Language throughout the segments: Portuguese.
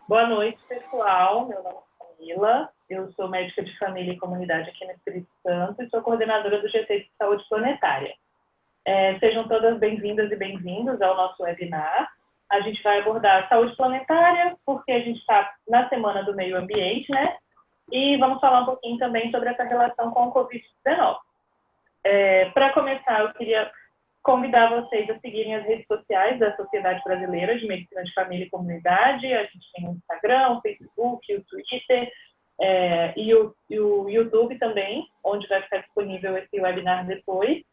Boa noite, pessoal. Meu nome é Camila, eu sou médica de família e comunidade aqui no Espírito Santo e sou coordenadora do GT de Saúde Planetária. Sejam todas bem-vindas e bem-vindos ao nosso webinar. A gente vai abordar a saúde planetária, porque a gente está na Semana do Meio Ambiente, né? E vamos falar um pouquinho também sobre essa relação com o Covid-19. Para começar, eu queria convidar vocês a seguirem as redes sociais da Sociedade Brasileira de Medicina de Família e Comunidade. A gente tem o Instagram, o Facebook, o Twitter e o YouTube também, onde vai ficar disponível esse webinar depois.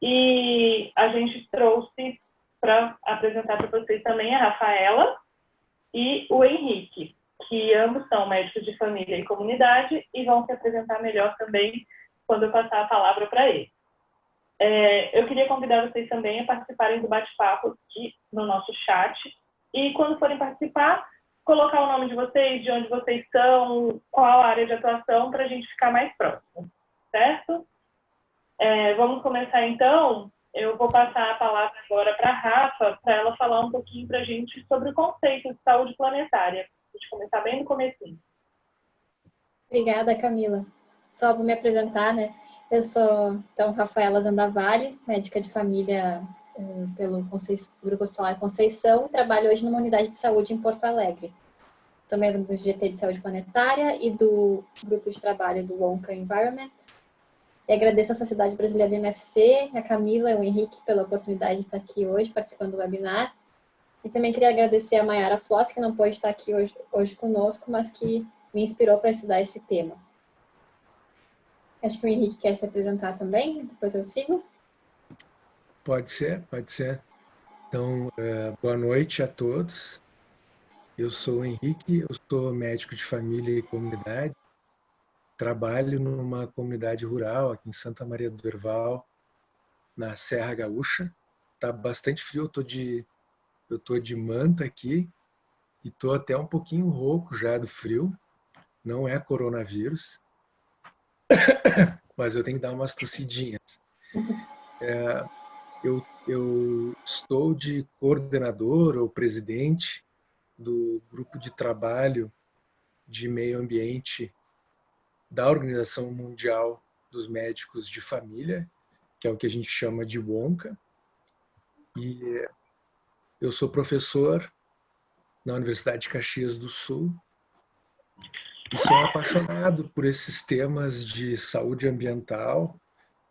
E a gente trouxe para apresentar para vocês também a Rafaela e o Henrique, que ambos são médicos de família e comunidade e vão se apresentar melhor também quando eu passar a palavra para eles. Eu queria convidar vocês também a participarem do bate-papo no nosso chat e, quando forem participar, colocar o nome de vocês, de onde vocês são, qual a área de atuação, para a gente ficar mais próximo, certo? Vamos começar, então. Eu vou passar a palavra agora para a Rafa, para ela falar um pouquinho para a gente sobre o conceito de saúde planetária. A gente começar bem no comecinho. Obrigada, Camila. Só vou me apresentar, né? Eu sou, então, Rafaela Zandavalli, médica de família pelo Grupo Hospitalar Conceição, e trabalho hoje numa unidade de saúde em Porto Alegre. Sou membro do GT de Saúde Planetária e do grupo de trabalho do Wonka Environment. E agradeço à Sociedade Brasileira de MFC, a Camila e o Henrique pela oportunidade de estar aqui hoje participando do webinar. E também queria agradecer a Mayara Floss, que não pôde estar aqui hoje conosco, mas que me inspirou para estudar esse tema. Acho que o Henrique quer se apresentar também, depois eu sigo. Pode ser, pode ser. Então, boa noite a todos. Eu sou o Henrique, eu sou médico de família e comunidade. Trabalho numa comunidade rural aqui em Santa Maria do Herval, na Serra Gaúcha. Tá bastante frio, eu tô de manta aqui e tô até um pouquinho rouco já do frio. Não é coronavírus, mas eu tenho que dar umas tossidinhas. Eu estou de coordenador ou presidente do grupo de trabalho de meio ambiente da Organização Mundial dos Médicos de Família, que é o que a gente chama de WONCA. E eu sou professor na Universidade de Caxias do Sul e sou apaixonado por esses temas de saúde ambiental,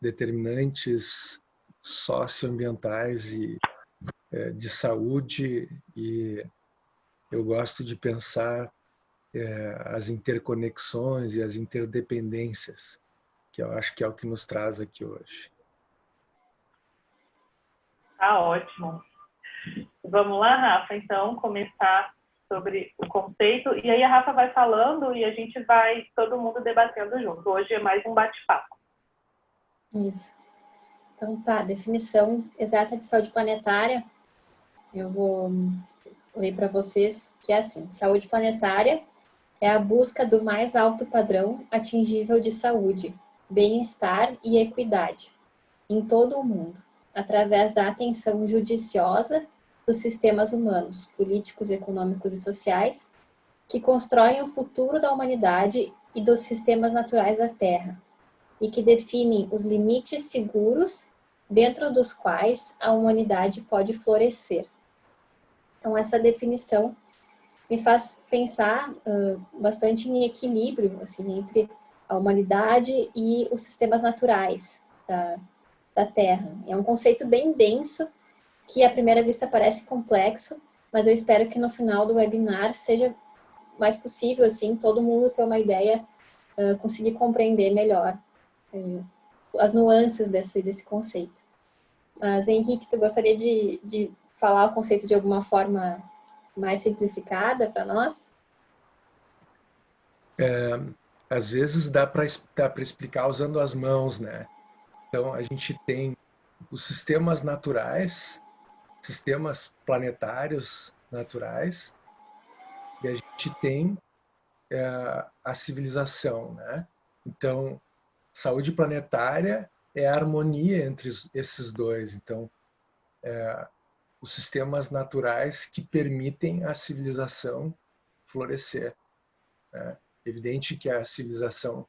determinantes socioambientais e de saúde, e eu gosto de pensar as interconexões e as interdependências, que eu acho que é o que nos traz aqui hoje. Tá ótimo. Vamos lá, Rafa, então, começar sobre o conceito. E aí a Rafa vai falando e a gente vai todo mundo debatendo junto. Hoje é mais um bate-papo. Isso. Então tá, definição exata de saúde planetária. Eu vou ler para vocês que é assim: saúde planetária é a busca do mais alto padrão atingível de saúde, bem-estar e equidade em todo o mundo, através da atenção judiciosa dos sistemas humanos, políticos, econômicos e sociais, que constroem o futuro da humanidade e dos sistemas naturais da Terra, e que definem os limites seguros dentro dos quais a humanidade pode florescer. Então, essa definição me faz pensar bastante em equilíbrio assim, entre a humanidade e os sistemas naturais da Terra. É um conceito bem denso, que à primeira vista parece complexo, mas eu espero que no final do webinar seja mais possível, assim, todo mundo ter uma ideia, conseguir compreender melhor as nuances desse conceito. Mas, Henrique, tu gostaria de falar o conceito de alguma forma mais simplificada para nós? Às vezes dá para explicar usando as mãos, né? Então, a gente tem os sistemas naturais, sistemas planetários naturais, e a gente tem a civilização, né? Então, saúde planetária é a harmonia entre esses dois. Então, os sistemas naturais que permitem a civilização florescer, né? Evidente que a civilização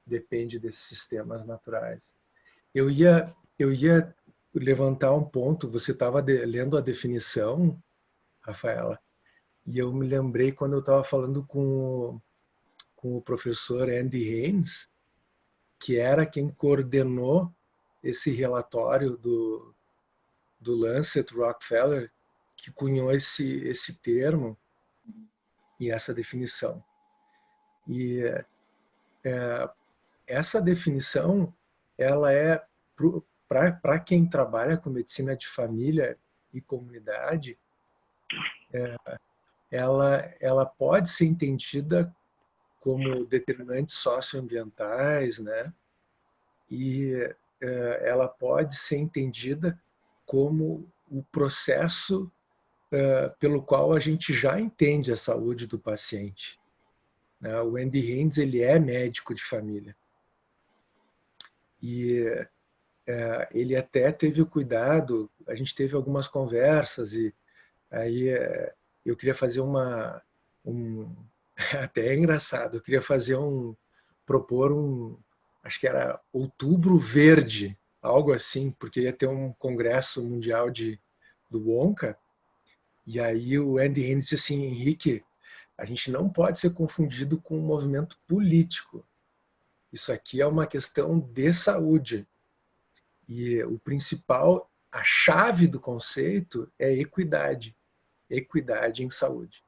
depende desses sistemas naturais. Eu ia levantar um ponto. Você estava lendo a definição, Rafaela, e eu me lembrei quando eu estava falando com o professor Andy Haynes, que era quem coordenou esse relatório do Lancet Rockefeller, que cunhou esse termo e essa definição. E essa definição, ela é para quem trabalha com medicina de família e comunidade, ela pode ser entendida como determinantes socioambientais, né? E ela pode ser entendida como o processo pelo qual a gente já entende a saúde do paciente. O Andy Haynes, ele é médico de família. E ele até teve o cuidado, a gente teve algumas conversas, e aí eu queria fazer até é engraçado, eu queria propor acho que era Outubro Verde, algo assim, porque ia ter um congresso mundial do ONCA, e aí o Andy Haynes disse assim: Henrique, a gente não pode ser confundido com um movimento político. Isso aqui é uma questão de saúde. E o principal, a chave do conceito é equidade. Equidade em saúde.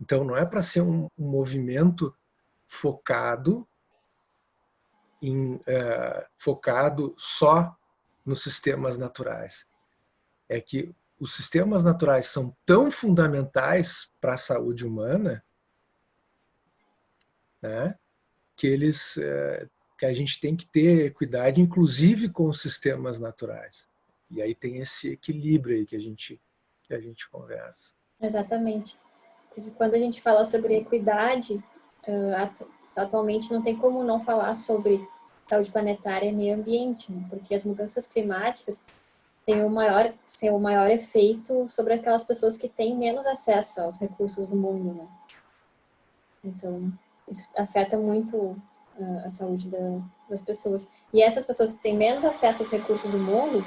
Então, não é para ser um movimento focado só nos sistemas naturais. É que os sistemas naturais são tão fundamentais para a saúde humana, né, que a gente tem que ter equidade, inclusive com os sistemas naturais. E aí tem esse equilíbrio aí que a gente conversa. Exatamente. Porque quando a gente fala sobre equidade, atualmente não tem como não falar sobre saúde planetária e meio ambiente, né? Porque as mudanças climáticas têm o maior efeito sobre aquelas pessoas que têm menos acesso aos recursos do mundo, né? Então, isso afeta muito a saúde das pessoas. E essas pessoas que têm menos acesso aos recursos do mundo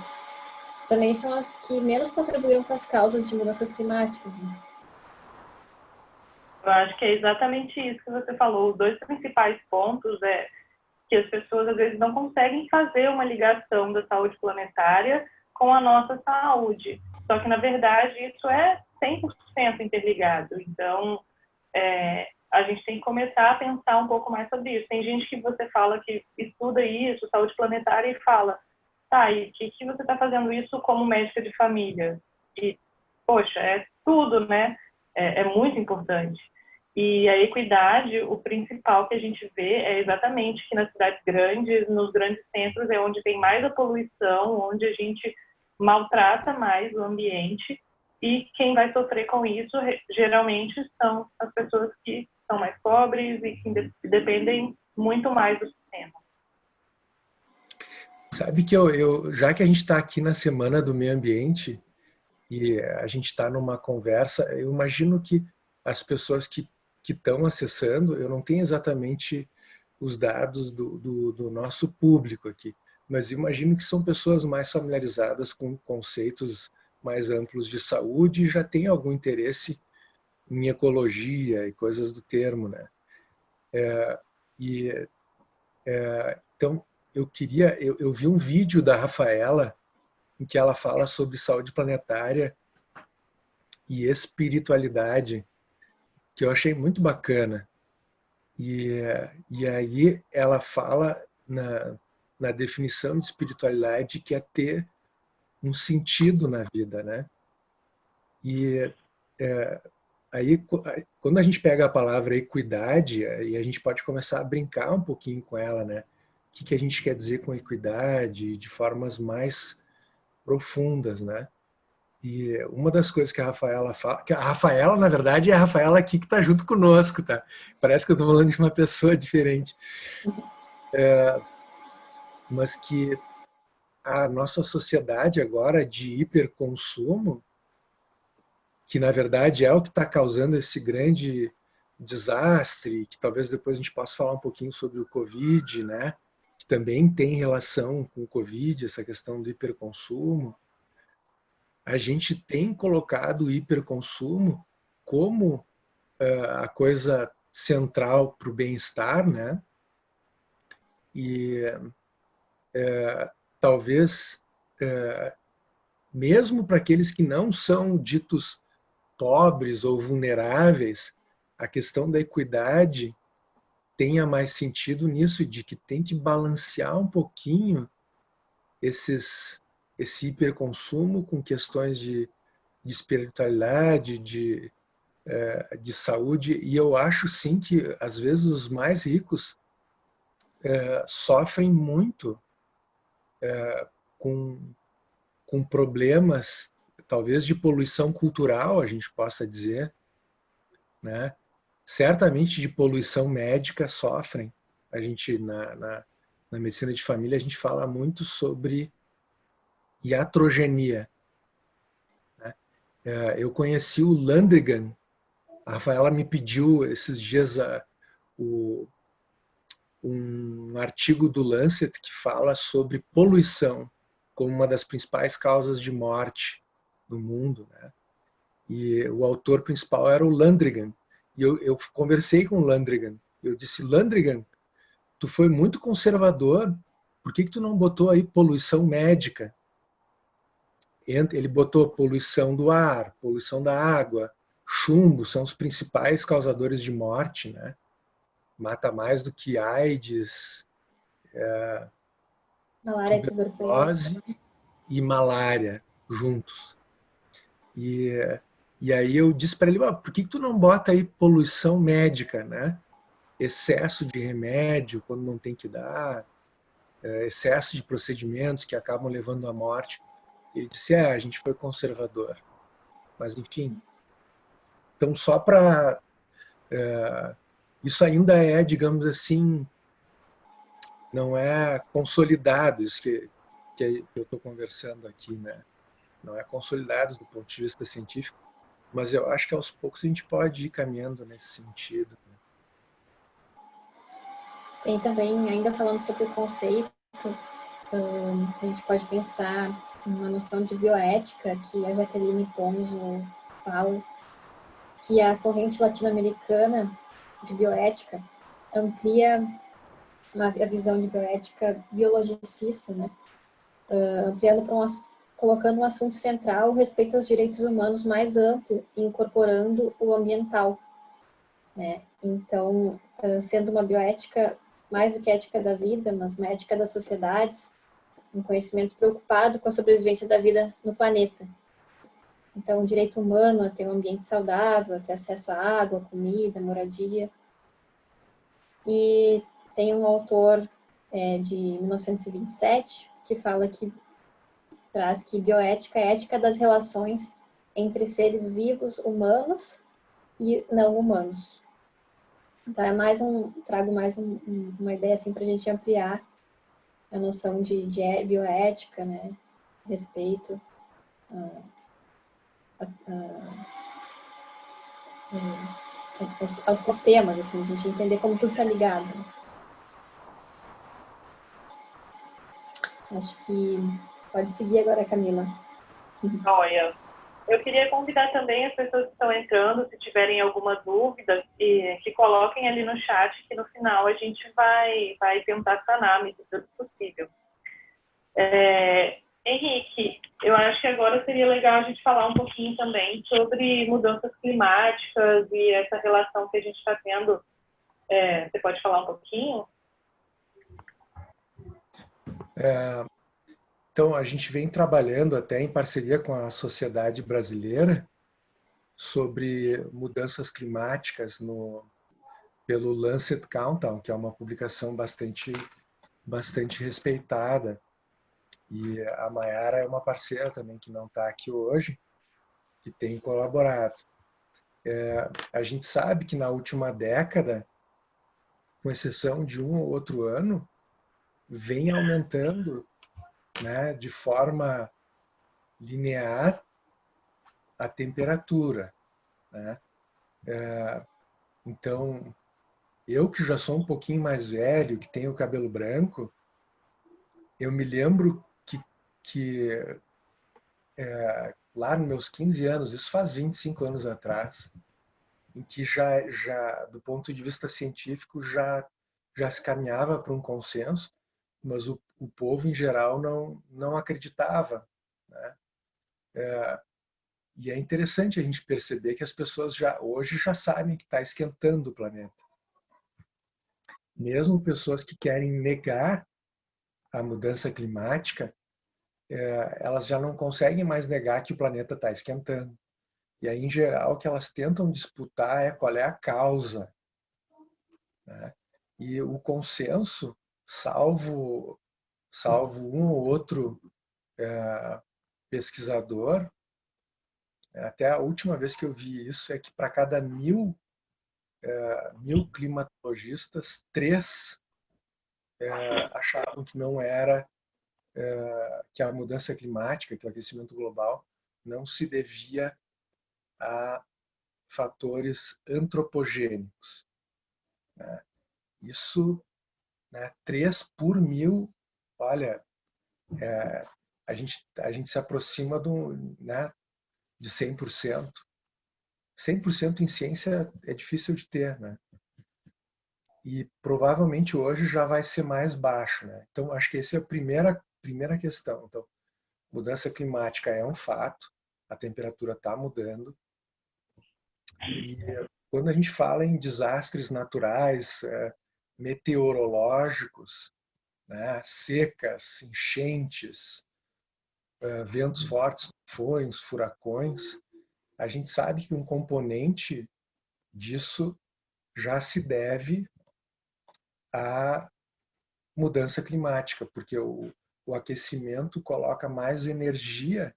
também são as que menos contribuíram para as causas de mudanças climáticas, né? Eu acho que é exatamente isso que você falou. Os dois principais pontos é que as pessoas, às vezes, não conseguem fazer uma ligação da saúde planetária com a nossa saúde. Só que, na verdade, isso é 100% interligado. Então, a gente tem que começar a pensar um pouco mais sobre isso. Tem gente que você fala que estuda isso, saúde planetária, e fala, tá, e que você está fazendo isso como médica de família? E, poxa, é tudo, né? É muito importante. E a equidade, o principal que a gente vê é exatamente que nas cidades grandes, nos grandes centros, é onde tem mais a poluição, onde a gente maltrata mais o ambiente, e quem vai sofrer com isso geralmente são as pessoas que são mais pobres e que dependem muito mais do sistema. Sabe que já que a gente está aqui na Semana do Meio Ambiente e a gente está numa conversa, eu imagino que as pessoas que estão acessando, eu não tenho exatamente os dados do nosso público aqui, mas imagino que são pessoas mais familiarizadas com conceitos mais amplos de saúde e já tem algum interesse em ecologia e coisas do termo, né? Então, eu vi um vídeo da Rafaela em que ela fala sobre saúde planetária e espiritualidade, que eu achei muito bacana. E aí ela fala na definição de espiritualidade, que é ter um sentido na vida, né? E aí, quando a gente pega a palavra equidade, aí a gente pode começar a brincar um pouquinho com ela, né? O que a gente quer dizer com equidade de formas mais profundas, né? E uma das coisas que a Rafaela fala, que a Rafaela, na verdade, é a Rafaela aqui que está junto conosco, tá? Parece que eu estou falando de uma pessoa diferente. Mas que a nossa sociedade agora de hiperconsumo, que na verdade é o que está causando esse grande desastre, que talvez depois a gente possa falar um pouquinho sobre o Covid, né? Que também tem relação com o Covid, essa questão do hiperconsumo. A gente tem colocado o hiperconsumo como a coisa central para o bem-estar, né? E talvez, mesmo para aqueles que não são ditos pobres ou vulneráveis, a questão da equidade tenha mais sentido nisso, de que tem que balancear um pouquinho esse hiperconsumo com questões de espiritualidade, de saúde, e eu acho sim que às vezes os mais ricos sofrem muito com, com problemas, talvez de poluição cultural, a gente possa dizer, né? Certamente de poluição médica sofrem. A gente, na medicina de família, a gente fala muito sobre iatrogenia, né? Eu conheci o Landrigan. A Rafaela me pediu esses dias um artigo do Lancet que fala sobre poluição como uma das principais causas de morte no mundo, né? E o autor principal era o Landrigan. E eu conversei com o Landrigan. Eu disse, Landrigan, tu foi muito conservador, por que tu não botou aí poluição médica? Ele botou poluição do ar, poluição da água, chumbo, são os principais causadores de morte, né? Mata mais do que AIDS, Malária e tuberculose. tuberculose e malária juntos. E aí eu disse para ele, por que tu não bota aí poluição médica, né? Excesso de remédio quando não tem que dar, excesso de procedimentos que acabam levando à morte. Ele disse, a gente foi conservador. Mas, enfim. Então, só para... isso ainda é, digamos assim, não é consolidado, isso que eu estou conversando aqui, né? Não é consolidado do ponto de vista científico, mas eu acho que aos poucos a gente pode ir caminhando nesse sentido. Né? Tem também, ainda falando sobre o conceito, a gente pode pensar uma noção de bioética, que a Jaqueline Ponzo fala, que a corrente latino-americana de bioética amplia a visão de bioética biologicista, né? Ampliando colocando um assunto central, respeito aos direitos humanos mais amplo, incorporando o ambiental, né? Então, sendo uma bioética mais do que ética da vida, mas uma ética das sociedades, um conhecimento preocupado com a sobrevivência da vida no planeta. Então, o direito humano a ter um ambiente saudável, a ter acesso à água, comida, moradia. E tem um autor de 1927 que fala que traz que bioética é ética das relações entre seres vivos humanos e não humanos. Então, trago mais uma ideia assim para a gente ampliar a noção de bioética, né? Respeito aos sistemas, assim, a gente entender como tudo está ligado. Acho que pode seguir agora, Camila. Olha, eu queria convidar também as pessoas que estão entrando, se tiverem alguma dúvida, que coloquem ali no chat, que no final a gente vai tentar sanar, se possível. Henrique, eu acho que agora seria legal a gente falar um pouquinho também sobre mudanças climáticas e essa relação que a gente está tendo. Você pode falar um pouquinho? Então, a gente vem trabalhando até em parceria com a Sociedade Brasileira sobre mudanças climáticas pelo Lancet Countdown, que é uma publicação bastante respeitada. E a Mayara é uma parceira também que não está aqui hoje, que tem colaborado. A gente sabe que na última década, com exceção de um ou outro ano, vem aumentando, né, de forma linear a temperatura, né? Então, eu que já sou um pouquinho mais velho, que tenho o cabelo branco, eu me lembro que lá nos meus 15 anos, isso faz 25 anos atrás, em que já do ponto de vista científico, já se caminhava para um consenso, mas o povo em geral não acreditava, né? E é interessante a gente perceber que as pessoas hoje já sabem que está esquentando o planeta. Mesmo pessoas que querem negar a mudança climática, elas já não conseguem mais negar que o planeta está esquentando. E aí, em geral, o que elas tentam disputar é qual é a causa, né? E o consenso, salvo um ou outro pesquisador, até a última vez que eu vi isso é que para cada 1.000 climatologistas, 3 achavam que não era, que a mudança climática, que o aquecimento global, não se devia a fatores antropogênicos, né? Isso, né, 3 por 1.000, olha, a gente se aproxima né, de 100%. 100% em ciência é difícil de ter, né? E provavelmente hoje já vai ser mais baixo, né? Então, acho que essa é a primeira questão. Então, mudança climática é um fato, a temperatura está mudando. E quando a gente fala em desastres naturais, meteorológicos, né, secas, enchentes, ventos fortes, tufões, furacões, a gente sabe que um componente disso já se deve à mudança climática, porque o aquecimento coloca mais energia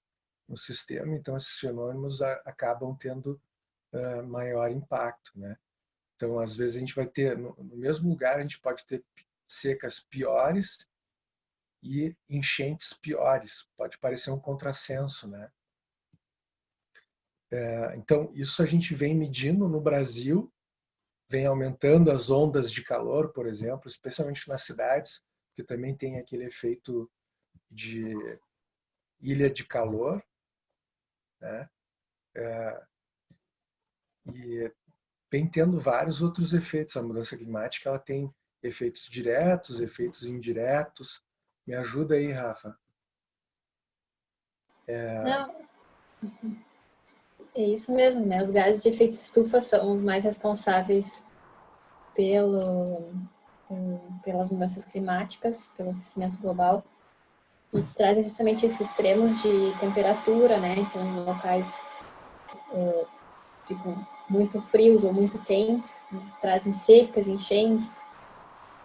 no sistema, então esses fenômenos acabam tendo maior impacto, né? Então, às vezes a gente vai ter, no mesmo lugar, a gente pode ter secas piores e enchentes piores. Pode parecer um contrassenso, né? Então, isso a gente vem medindo no Brasil, vem aumentando as ondas de calor, por exemplo, especialmente nas cidades, que também tem aquele efeito de ilha de calor, né? E vem tendo vários outros efeitos. A mudança climática ela tem efeitos diretos, efeitos indiretos. Me ajuda aí, Rafa. Não, é isso mesmo, né? Os gases de efeito estufa são os mais responsáveis pelas mudanças climáticas, pelo aquecimento global, e trazem justamente esses extremos de temperatura, né? Então, locais ficam muito frios ou muito quentes, né? Trazem secas, enchentes,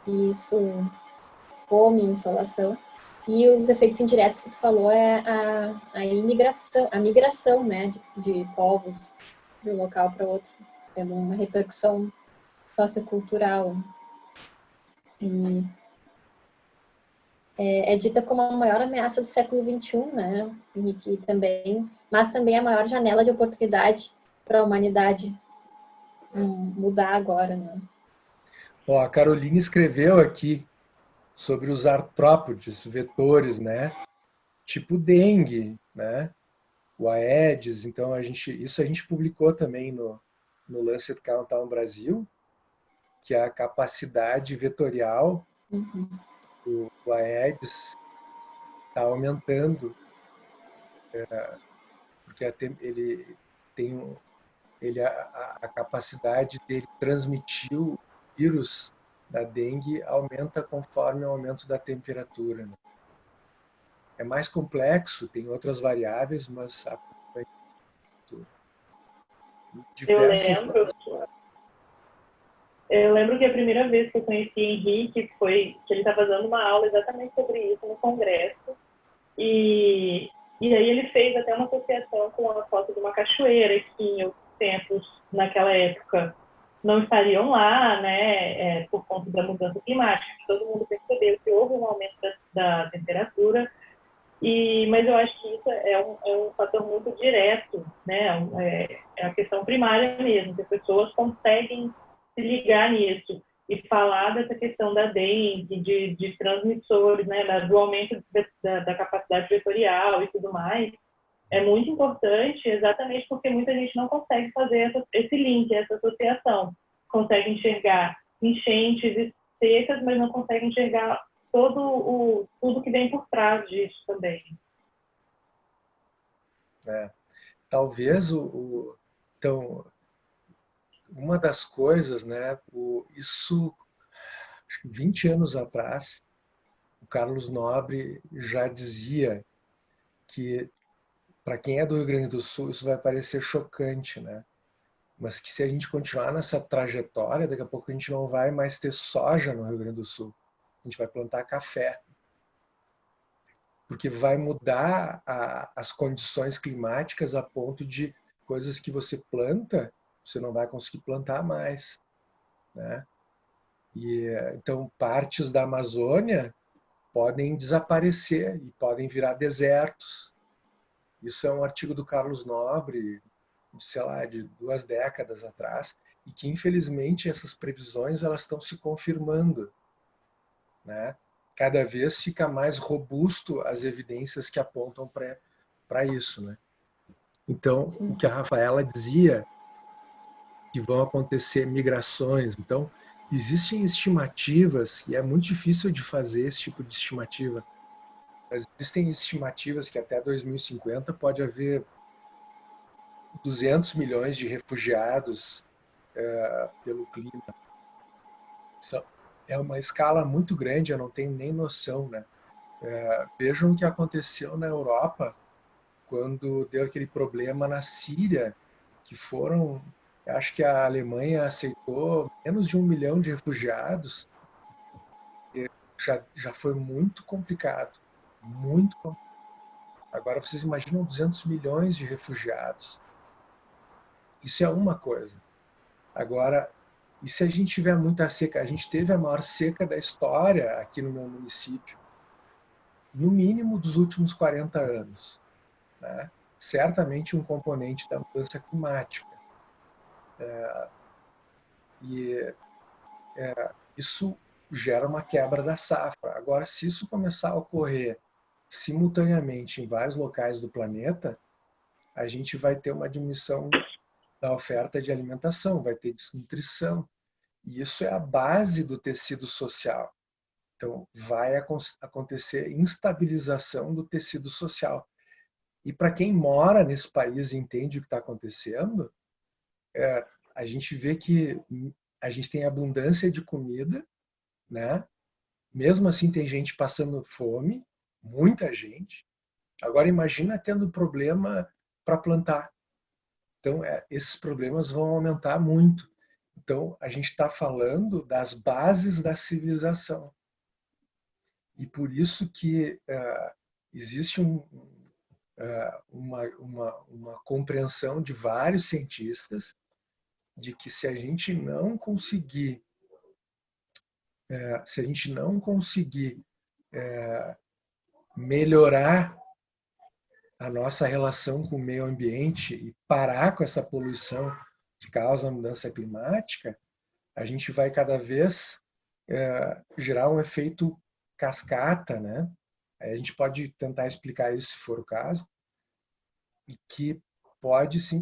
e isso, fome, insolação. E os efeitos indiretos que tu falou é a migração, né, de povos de um local para outro, é uma repercussão sociocultural. E é dita como a maior ameaça do século XXI, né, e que também, mas também a maior janela de oportunidade para a humanidade mudar agora, né. Ó, a Carolina escreveu aqui sobre os artrópodes, vetores, né? Tipo dengue, né? O Aedes. Então isso a gente publicou também no Lancet Countdown Brasil, que é a capacidade vetorial do Aedes está aumentando, porque ele tem a capacidade dele transmitir o vírus da dengue aumenta conforme o aumento da temperatura, né? É mais complexo, tem outras variáveis, mas Eu diversas lembro, outras. eu lembro que a primeira vez que eu conheci Henrique foi que ele estava dando uma aula exatamente sobre isso no congresso. E aí ele fez até uma associação com a foto de uma cachoeira que em outros tempos, naquela época, não estariam lá, né, por conta da mudança climática. Todo mundo percebeu que houve um aumento da temperatura Mas eu acho que isso é um fator muito direto, né? É a questão primária mesmo, que as pessoas conseguem se ligar nisso e falar dessa questão da dengue, de transmissores, né? Do aumento da capacidade vetorial e tudo mais. É muito importante, exatamente porque muita gente não consegue fazer esse link, essa associação. Consegue enxergar enchentes e secas, mas não consegue enxergar tudo que vem por trás disso também. Talvez então, uma das coisas, né, isso, acho que 20 anos atrás, o Carlos Nobre já dizia que, para quem é do Rio Grande do Sul, isso vai parecer chocante, né? Mas que se a gente continuar nessa trajetória, daqui a pouco a gente não vai mais ter soja no Rio Grande do Sul. A gente vai plantar café. Porque vai mudar as condições climáticas a ponto de coisas que você planta, você não vai conseguir plantar mais, né? Então, partes da Amazônia podem desaparecer e podem virar desertos. Isso é um artigo do Carlos Nobre, sei lá, de 2 décadas atrás, e que infelizmente essas previsões elas estão se confirmando, né? Cada vez fica mais robusto as evidências que apontam para isso, né? Então, Sim. o que a Rafaela dizia, que vão acontecer migrações. Então, existem estimativas, e é muito difícil de fazer esse tipo de estimativa, mas existem estimativas que até 2050 pode haver 200 milhões de refugiados pelo clima. É uma escala muito grande, eu não tenho nem noção, né? Vejam o que aconteceu na Europa quando deu aquele problema na Síria, que foram, acho que a Alemanha aceitou menos de 1 milhão de refugiados, já foi muito complicado, muito complicado. Agora vocês imaginam 200 milhões de refugiados. Isso é uma coisa. Agora, e se a gente tiver muita seca? A gente teve a maior seca da história aqui no meu município, no mínimo dos últimos 40 anos, né? Certamente um componente da mudança climática. Isso gera uma quebra da safra. Agora, se isso começar a ocorrer simultaneamente em vários locais do planeta, a gente vai ter uma diminuição da oferta de alimentação, vai ter desnutrição. E isso é a base do tecido social. Então, vai acontecer instabilização do tecido social. E para quem mora nesse país e entende o que está acontecendo, a gente vê que a gente tem abundância de comida, né? Mesmo assim, tem gente passando fome, muita gente. Agora, imagina tendo problema para plantar. Então, esses problemas vão aumentar muito. Então, a gente está falando das bases da civilização. E por isso que existe uma compreensão de vários cientistas de que se a gente não conseguir melhorar a nossa relação com o meio ambiente e parar com essa poluição que causa a mudança climática, a gente vai cada vez gerar um efeito cascata, né? Aí a gente pode tentar explicar isso se for o caso, e que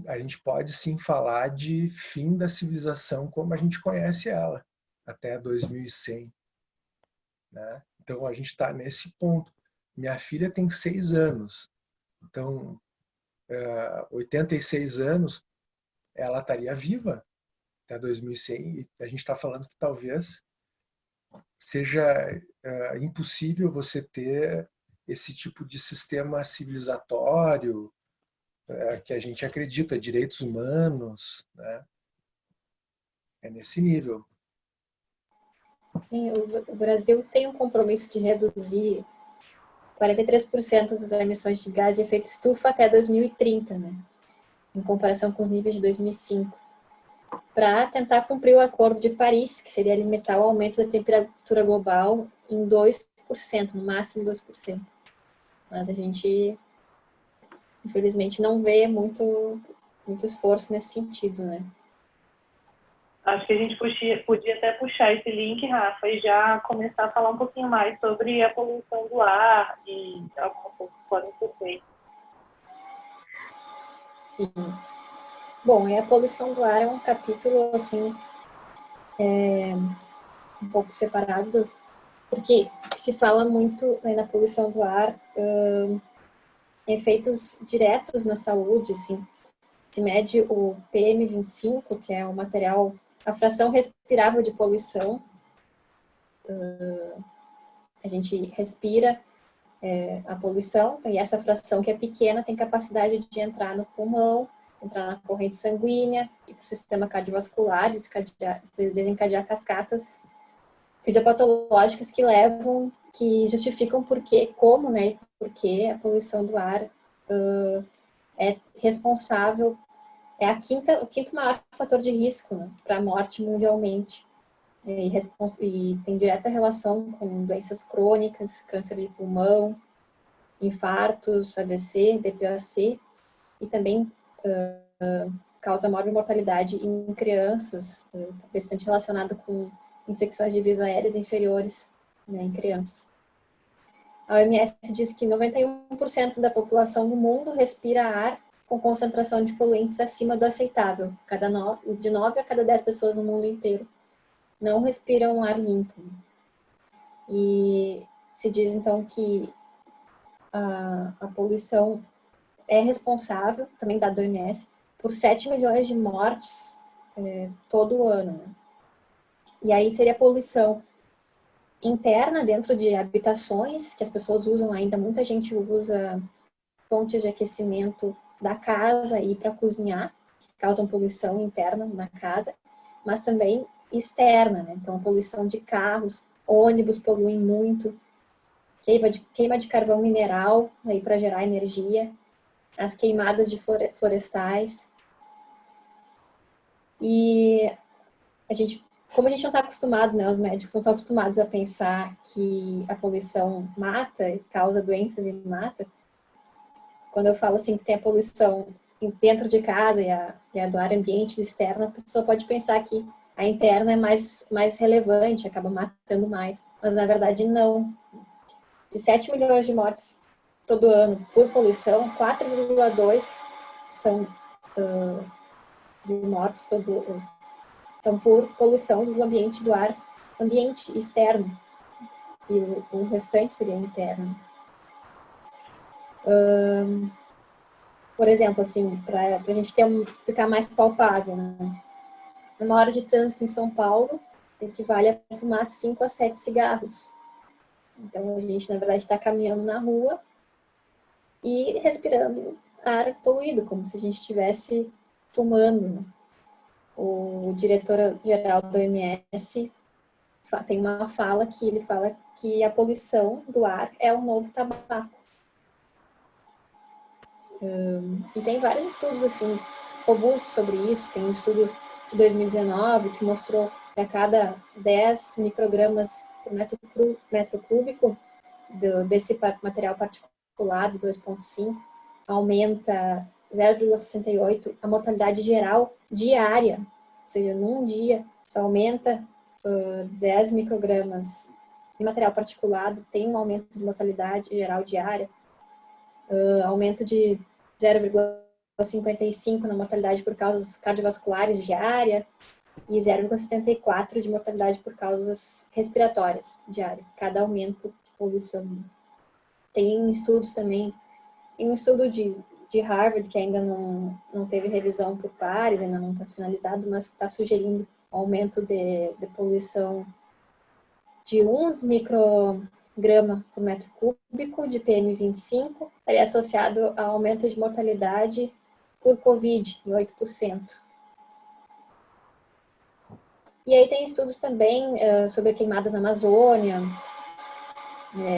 a gente pode sim falar de fim da civilização como a gente conhece ela, até 2100. Né? Então a gente está nesse ponto. Minha filha tem 6 anos, então 86 anos ela estaria viva até 2100, e a gente está falando que talvez seja impossível você ter esse tipo de sistema civilizatório que a gente acredita, direitos humanos, né? É nesse nível. Sim, o Brasil tem um compromisso de reduzir 43% das emissões de gás de efeito estufa até 2030, né? Em comparação com os níveis de 2005, para tentar cumprir o Acordo de Paris, que seria limitar o aumento da temperatura global em 2%, no máximo 2%. Mas a gente, infelizmente, não vê muito esforço nesse sentido, né? Acho que a gente podia até puxar esse link, Rafa, e já começar a falar um pouquinho mais sobre a poluição do ar e algumas coisas que podem ser feitas. Sim. Bom, e a poluição do ar é um capítulo, assim, um pouco separado, porque se fala muito, né, na poluição do ar, efeitos diretos na saúde, assim, se mede o PM25, que é o material, a fração respirável de poluição. A gente respira a poluição, e essa fração que é pequena tem capacidade de entrar no pulmão, entrar na corrente sanguínea, e para o sistema cardiovascular, desencadear cascatas fisiopatológicas que justificam como, né, porque a poluição do ar é responsável, é o quinto maior fator de risco, né, para a morte mundialmente. E tem direta relação com doenças crônicas, câncer de pulmão, infartos, AVC, DPOC, e também causa maior mortalidade em crianças, bastante relacionado com infecções de vias aéreas inferiores, né, em crianças. A OMS diz que 91% da população do mundo respira ar com concentração de poluentes acima do aceitável. De 9 a cada 10 pessoas no mundo inteiro não respiram ar limpo. E se diz, então, que a poluição é responsável, também da OMS, por 7 milhões de mortes todo ano. Né? E aí seria poluição interna dentro de habitações, que as pessoas usam ainda, muita gente usa fontes de aquecimento da casa e para cozinhar, que causam poluição interna na casa, mas também externa, né? Então, poluição de carros, ônibus poluem muito, queima de carvão mineral aí para gerar energia, as queimadas de florestais. E como a gente não está acostumado, né, os médicos não estão acostumados a pensar que a poluição mata, causa doenças e mata, quando eu falo assim que tem a poluição dentro de casa e a do ar ambiente, do externo, a pessoa pode pensar que a interna é mais relevante, acaba matando mais, mas na verdade não. De 7 milhões de mortes todo ano por poluição, 4,2 são de mortes são por poluição do ambiente do ar, ambiente externo, e o restante seria interno. Por exemplo, assim, para a gente ficar mais palpável, né? Uma hora de trânsito em São Paulo equivale a fumar 5 a 7 cigarros. Então, a gente, na verdade, está caminhando na rua e respirando ar poluído, como se a gente estivesse fumando. Né? O diretor-geral do OMS tem uma fala que ele fala que a poluição do ar é o novo tabaco. E tem vários estudos assim robustos sobre isso. Tem um estudo de 2019 que mostrou que a cada 10 microgramas por metro cúbico desse material particulado 2,5 aumenta 0,68 a mortalidade geral diária, ou seja, num dia só aumenta 10 microgramas de material particulado, tem um aumento de mortalidade geral diária, aumento de 0,55 na mortalidade por causas cardiovasculares diária e 0,74 de mortalidade por causas respiratórias diária, cada aumento de poluição. Tem estudos também, tem um estudo de Harvard que ainda não teve revisão por pares, ainda não está finalizado, mas está sugerindo aumento de poluição de 1 micrograma por metro cúbico de PM25, estaria associado a aumento de mortalidade por Covid em 8%. E aí tem estudos também sobre queimadas na Amazônia,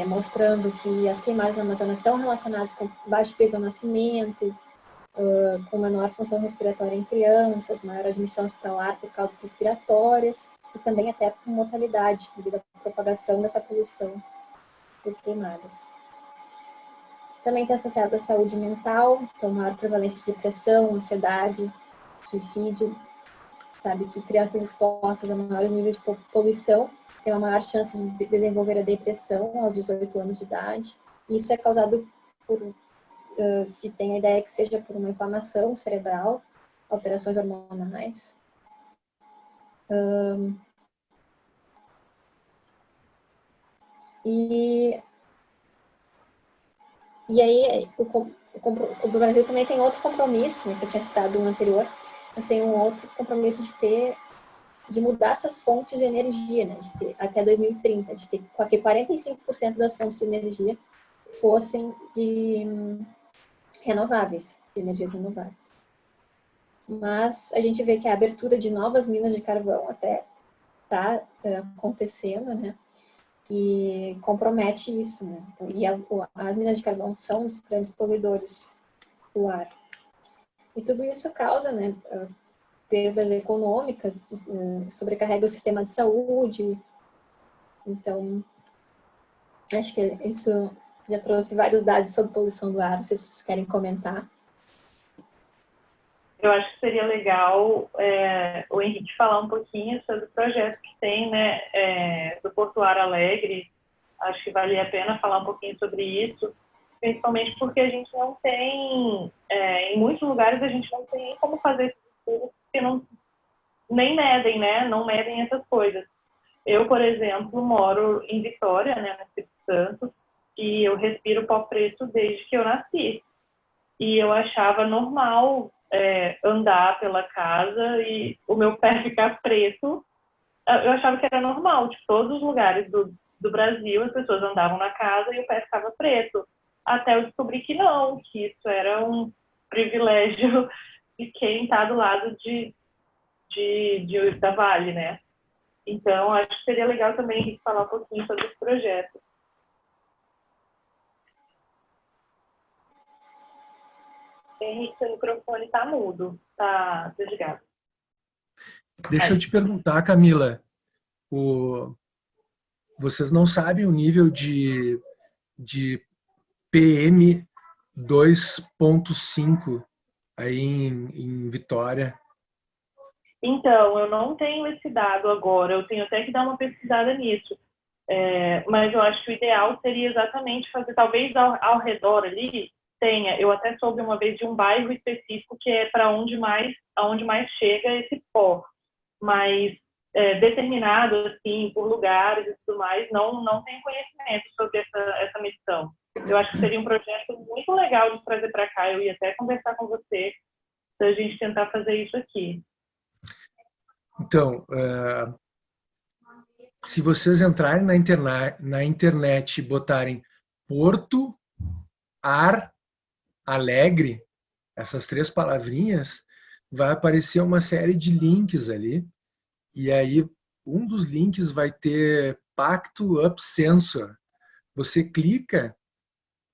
mostrando que as queimadas na Amazônia estão relacionadas com baixo peso ao nascimento, com menor função respiratória em crianças, maior admissão hospitalar por causas respiratórias e também até com mortalidade devido à propagação dessa poluição por queimadas. Também está associado à saúde mental, então maior prevalência de depressão, ansiedade, suicídio. Sabe que crianças expostas a maiores níveis de poluição têm uma maior chance de desenvolver a depressão aos 18 anos de idade. Isso é causado por, se tem a ideia que seja por uma inflamação cerebral, alterações hormonais. E aí, o Brasil também tem outro compromisso, né, que eu tinha citado no anterior, mas tem um outro compromisso de mudar suas fontes de energia, né, de ter, até 2030, de ter que 45% das fontes de energia fossem de renováveis, de energias renováveis. Mas a gente vê que a abertura de novas minas de carvão até está acontecendo, né? E compromete isso, né? Então, e as minas de carvão são os grandes poluidores do ar. E tudo isso causa, né, perdas econômicas, sobrecarrega o sistema de saúde. Então, acho que isso já trouxe vários dados sobre poluição do ar, não sei se vocês querem comentar. Eu acho que seria legal o Henrique falar um pouquinho sobre o projeto que tem, né, do Portuário Alegre. Acho que vale a pena falar um pouquinho sobre isso, principalmente porque a gente não tem, em muitos lugares a gente não tem como fazer esses estudos, porque nem medem, né, não medem essas coisas. Eu, por exemplo, moro em Vitória, né, no Espírito Santo, e eu respiro pó preto desde que eu nasci. E eu achava normal andar pela casa e o meu pé ficar preto. Eu achava que era normal, tipo, todos os lugares do Brasil as pessoas andavam na casa e o pé ficava preto. Até eu descobri que não, que isso era um privilégio de quem está do lado da Vale, né? Então, acho que seria legal também falar um pouquinho sobre esse projeto. Henrique, seu microfone está mudo, está desligado. Deixa eu te perguntar, Camila, vocês não sabem o nível de PM 2.5 aí em Vitória? Então, eu não tenho esse dado agora, eu tenho até que dar uma pesquisada nisso. Mas eu acho que o ideal seria exatamente fazer, talvez ao redor ali, eu até soube uma vez de um bairro específico que é para aonde mais chega esse pó, mas determinado assim por lugares e tudo mais, não tenho conhecimento sobre essa missão. Eu acho que seria um projeto muito legal de trazer para cá. Eu ia até conversar com você para a gente tentar fazer isso aqui. Então, se vocês entrarem na internet e botarem Porto Ar Alegre, essas 3 palavrinhas, vai aparecer uma série de links ali. E aí, um dos links vai ter Pacto Up Sensor. Você clica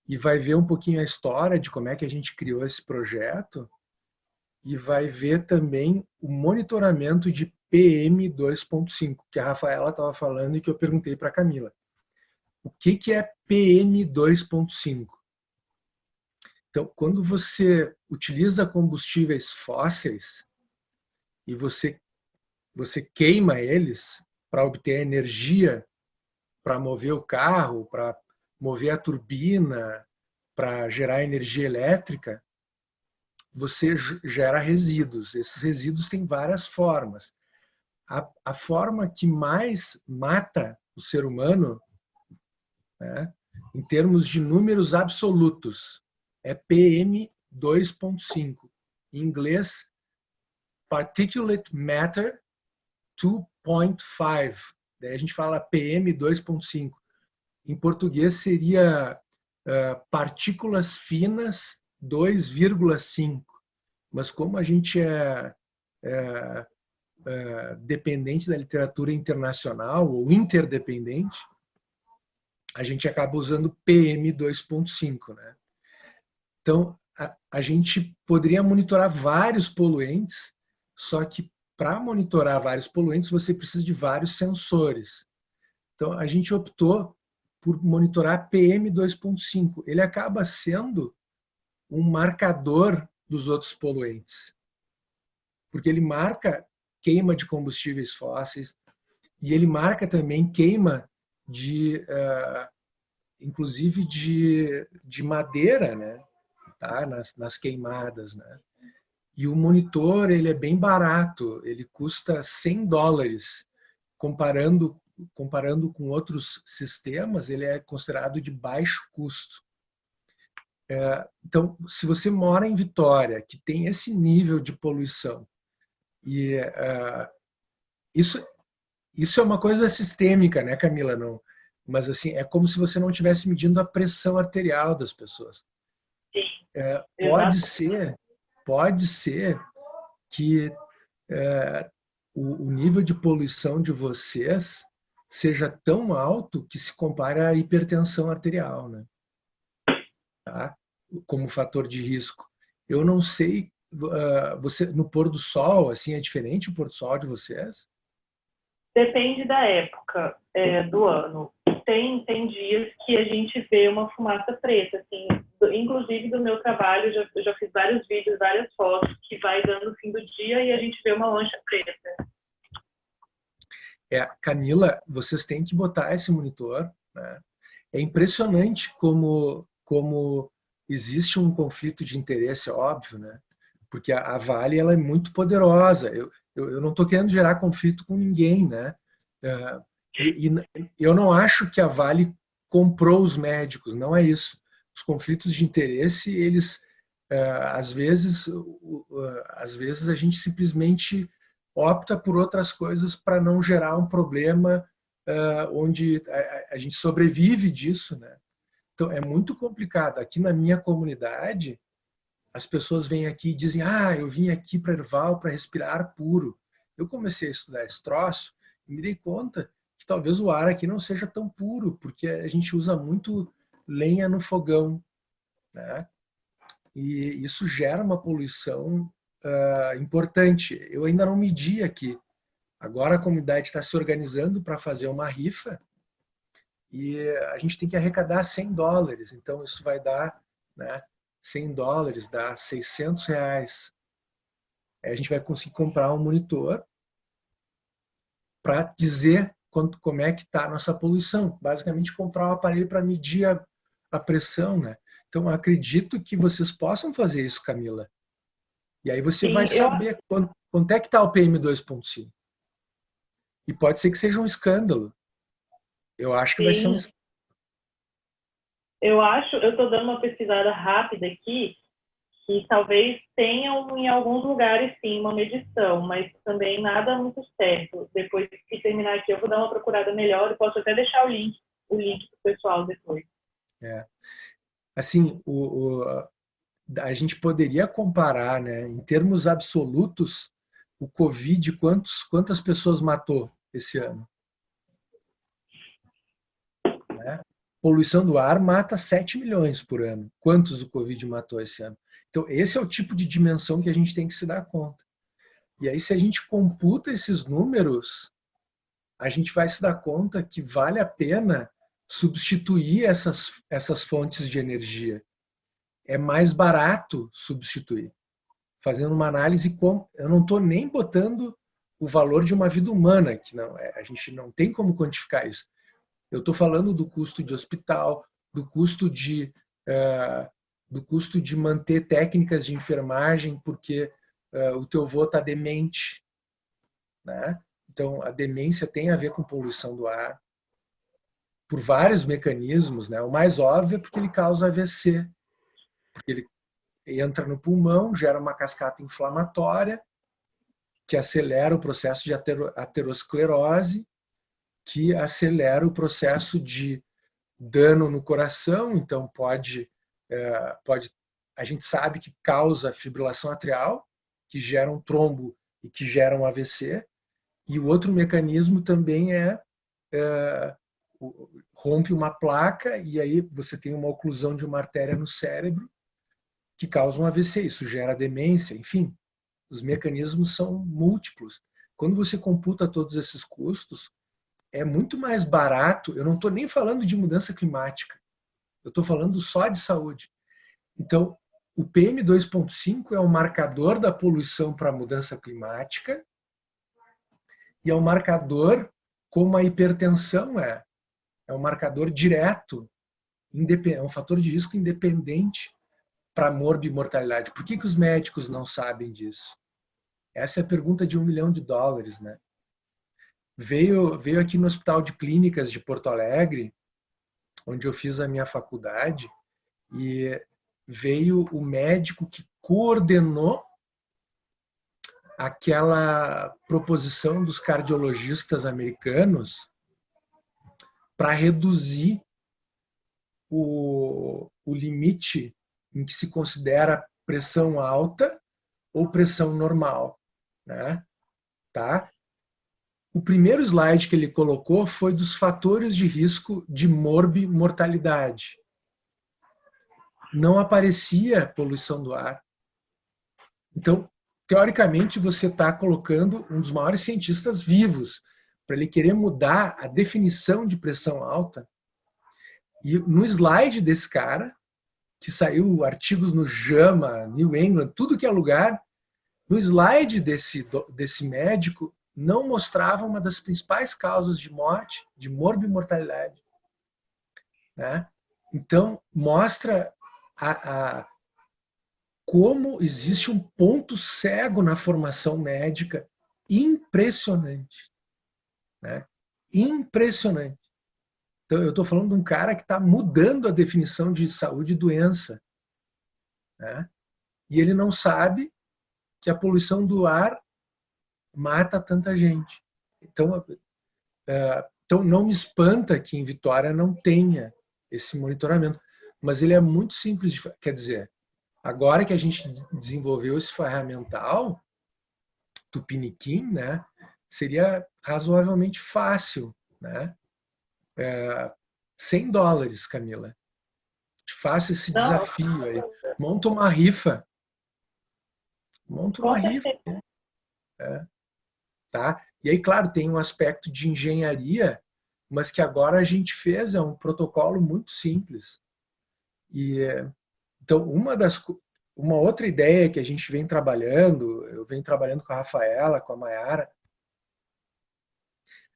e vai ver um pouquinho a história de como é que a gente criou esse projeto e vai ver também o monitoramento de PM 2.5, que a Rafaela estava falando e que eu perguntei para a Camila. O que é PM 2.5? Então, quando você utiliza combustíveis fósseis e você queima eles para obter energia, para mover o carro, para mover a turbina, para gerar energia elétrica, você gera resíduos. Esses resíduos têm várias formas. A forma que mais mata o ser humano, né, em termos de números absolutos, é PM 2.5. Em inglês, Particulate Matter 2.5. Daí a gente fala PM 2.5. Em português seria partículas finas 2,5. Mas como a gente é dependente da literatura internacional ou interdependente, a gente acaba usando PM 2.5, né? Então, a gente poderia monitorar vários poluentes, só que para monitorar vários poluentes você precisa de vários sensores. Então, a gente optou por monitorar PM2.5. Ele acaba sendo um marcador dos outros poluentes, porque ele marca queima de combustíveis fósseis e ele marca também queima inclusive de madeira, né? Tá? Nas queimadas, né? E o monitor, ele é bem barato, ele custa $100. Comparando com outros sistemas, ele é considerado de baixo custo. Então, se você mora em Vitória, que tem esse nível de poluição, e isso é uma coisa sistêmica, né, Camila? Não, mas assim, é como se você não estivesse medindo a pressão arterial das pessoas. Pode ser que o nível de poluição de vocês seja tão alto que se compare à hipertensão arterial, né? Tá? Como fator de risco. Eu não sei, você no pôr do sol, assim, é diferente o pôr do sol de vocês? Depende da época do ano. Tem dias que a gente vê uma fumaça preta, assim, inclusive do meu trabalho, eu já fiz vários vídeos, várias fotos, que vai dando o fim do dia e a gente vê uma mancha preta. Camila, vocês têm que botar esse monitor, né? É impressionante como existe um conflito de interesse, óbvio, né? Porque a Vale, ela é muito poderosa. Eu não estou querendo gerar conflito com ninguém, né? E eu não acho que a Vale comprou os médicos, não é isso. Os conflitos de interesse, eles, às vezes a gente simplesmente opta por outras coisas para não gerar um problema onde a gente sobrevive disso, né? Então, é muito complicado. Aqui na minha comunidade, as pessoas vêm aqui e dizem: eu vim aqui para Erval para respirar ar puro. Eu comecei a estudar esse troço e me dei conta que talvez o ar aqui não seja tão puro, porque a gente usa muito lenha no fogão, né? E isso gera uma poluição importante. Eu ainda não medi aqui. Agora a comunidade está se organizando para fazer uma rifa e a gente tem que arrecadar $100. Então isso vai dar, né, $100 dá R$600. Aí a gente vai conseguir comprar um monitor para dizer como é que está a nossa poluição. Basicamente comprar um aparelho para medir a pressão, né? Então acredito que vocês possam fazer isso, Camila. E aí você vai saber quanto é que está o PM2.5. E pode ser que seja um escândalo. Eu acho que vai ser um escândalo. Eu estou dando uma pesquisada rápida aqui, que talvez tenham em alguns lugares, sim, uma medição, mas também nada muito certo. Depois que terminar aqui, eu vou dar uma procurada melhor e posso até deixar o link para o pessoal depois. Assim, a gente poderia comparar, né, em termos absolutos, o Covid, quantas pessoas matou esse ano? Né? Poluição do ar mata 7 milhões por ano. Quantos o Covid matou esse ano? Então, esse é o tipo de dimensão que a gente tem que se dar conta. E aí, se a gente computa esses números, a gente vai se dar conta que vale a pena substituir essas fontes de energia. É mais barato substituir. Fazendo uma análise, eu não estou nem botando o valor de uma vida humana, que não, a gente não tem como quantificar isso. Eu estou falando do custo de hospital, do custo de manter técnicas de enfermagem, porque o teu avô está demente, né? Então, a demência tem a ver com poluição do ar, por vários mecanismos, né? O mais óbvio é porque ele causa AVC, porque ele entra no pulmão, gera uma cascata inflamatória, que acelera o processo de aterosclerose, que acelera o processo de dano no coração, então pode a gente sabe que causa fibrilação atrial, que gera um trombo e que gera um AVC, e o outro mecanismo também rompe uma placa e aí você tem uma oclusão de uma artéria no cérebro que causa um AVC, isso gera demência, enfim, os mecanismos são múltiplos. Quando você computa todos esses custos, é muito mais barato. Eu não estou nem falando de mudança climática. Eu estou falando só de saúde. Então, o PM2.5 é o marcador da poluição para a mudança climática e é um marcador como a hipertensão é. É um marcador direto, é um fator de risco independente para a morbimortalidade. Por que os médicos não sabem disso? Essa é a pergunta de $1 milhão, né? Veio aqui no Hospital de Clínicas de Porto Alegre, onde eu fiz a minha faculdade, e veio o médico que coordenou aquela proposição dos cardiologistas americanos para reduzir o limite em que se considera pressão alta ou pressão normal, né? Tá? O primeiro slide que ele colocou foi dos fatores de risco de morbimortalidade. Não aparecia poluição do ar. Então, teoricamente, você está colocando um dos maiores cientistas vivos para ele querer mudar a definição de pressão alta. E no slide desse cara, que saiu artigos no JAMA, New England, tudo que é lugar, no slide desse médico, não mostrava uma das principais causas de morte, de morbimortalidade. Né? Então, mostra como existe um ponto cego na formação médica impressionante. Né? Impressionante. Então, eu estou falando de um cara que está mudando a definição de saúde e doença. Né? E ele não sabe que a poluição do ar mata tanta gente. Então não me espanta que em Vitória não tenha esse monitoramento. Mas ele é muito simples, quer dizer, agora que a gente desenvolveu esse ferramental, Tupiniquim, né, seria razoavelmente fácil, né? $100, Camila. Te faço esse desafio aí. Monta uma rifa. Monta uma rifa. Tá? E aí, claro, tem um aspecto de engenharia, mas que agora a gente fez, é um protocolo muito simples. Então, uma outra ideia que a gente vem trabalhando, eu venho trabalhando com a Rafaela, com a Mayara,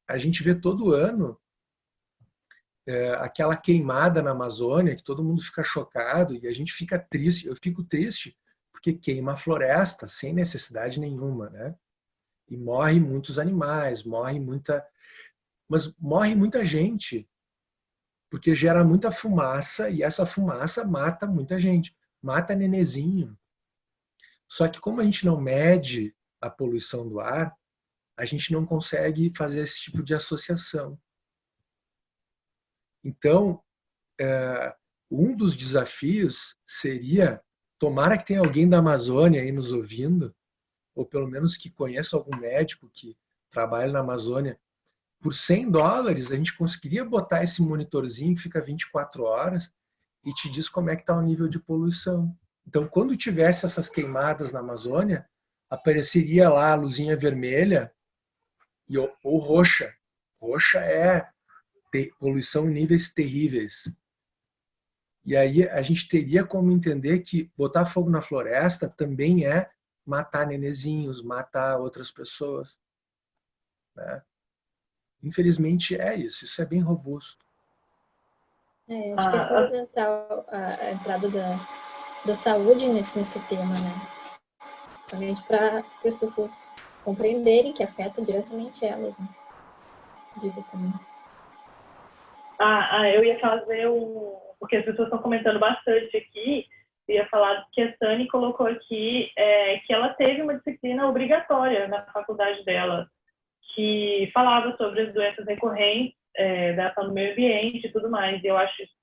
a gente vê todo ano aquela queimada na Amazônia, que todo mundo fica chocado e a gente fica triste. Eu fico triste porque queima a floresta sem necessidade nenhuma, né? E morre muitos animais, mas morre muita gente, porque gera muita fumaça e essa fumaça mata muita gente, mata nenezinho. Só que como a gente não mede a poluição do ar, a gente não consegue fazer esse tipo de associação. Então, um dos desafios seria, tomara que tenha alguém da Amazônia aí nos ouvindo, ou pelo menos que conheça algum médico que trabalha na Amazônia, por $100 a gente conseguiria botar esse monitorzinho que fica 24 horas e te diz como é que está o nível de poluição. Então, quando tivesse essas queimadas na Amazônia, apareceria lá a luzinha vermelha ou roxa. Roxa é poluição em níveis terríveis. E aí a gente teria como entender que botar fogo na floresta também é matar nenezinhos, matar outras pessoas. Né? Infelizmente é isso. Isso é bem robusto. Acho que é fundamental a entrada da saúde nesse tema, né? Justamente para as pessoas compreenderem que afeta diretamente elas, né? Digo também. Eu ia fazer porque as pessoas estão comentando bastante aqui, eu ia falar que a Sani colocou aqui que ela teve uma disciplina obrigatória na faculdade dela, que falava sobre as doenças recorrentes, da ação do meio ambiente e tudo mais. E eu acho isso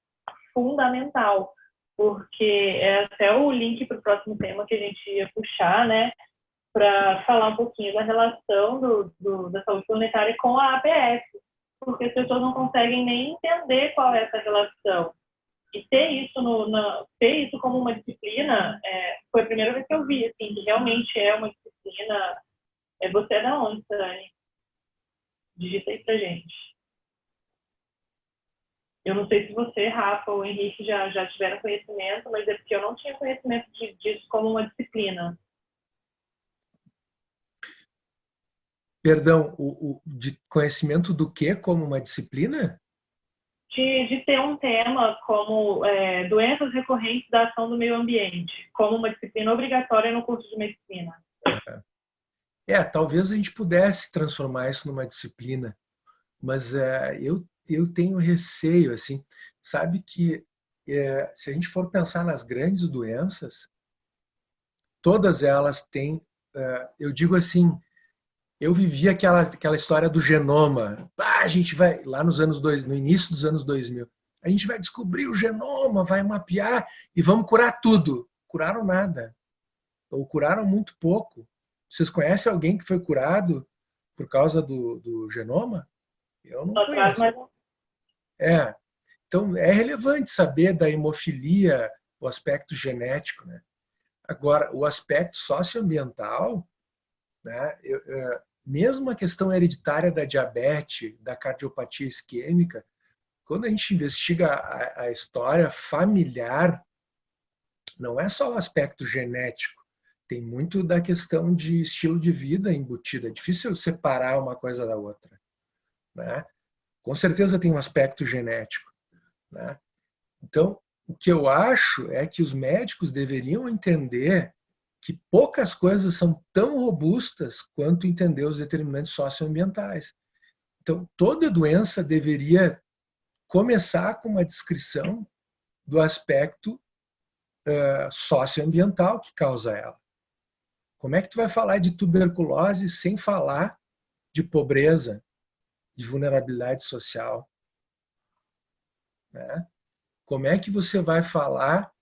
fundamental, porque é até o link para o próximo tema que a gente ia puxar, né, para falar um pouquinho da relação da saúde planetária com a APS, porque as pessoas não conseguem nem entender qual é essa relação. E ter isso como uma disciplina foi a primeira vez que eu vi, assim, que realmente é uma disciplina. Você é da onde, Sani? Digita aí pra gente. Eu não sei se você, Rafa ou Henrique já tiveram conhecimento, mas é porque eu não tinha conhecimento disso como uma disciplina. Perdão, de conhecimento do que como uma disciplina? De ter um tema como doenças recorrentes da ação do meio ambiente, como uma disciplina obrigatória no curso de medicina. Talvez a gente pudesse transformar isso numa disciplina, mas eu tenho receio, assim, sabe que se a gente for pensar nas grandes doenças, todas elas têm, eu digo assim, eu vivi aquela história do genoma. A gente vai, lá nos anos no início dos anos 2000, a gente vai descobrir o genoma, vai mapear e vamos curar tudo. Curaram nada, ou curaram muito pouco. Vocês conhecem alguém que foi curado por causa do genoma? Eu não conheço. É, então é relevante saber da hemofilia, o aspecto genético, né? Agora, o aspecto socioambiental, né? Mesmo a questão hereditária da diabetes, da cardiopatia isquêmica, quando a gente investiga a história familiar, não é só o aspecto genético, tem muito da questão de estilo de vida embutida. É difícil separar uma coisa da outra, né? Com certeza tem um aspecto genético, né? Então, o que eu acho é que os médicos deveriam entender que poucas coisas são tão robustas quanto entender os determinantes socioambientais. Então, toda doença deveria começar com uma descrição do aspecto socioambiental que causa ela. Como é que tu vai falar de tuberculose sem falar de pobreza, de vulnerabilidade social, né? Como é que você vai falar?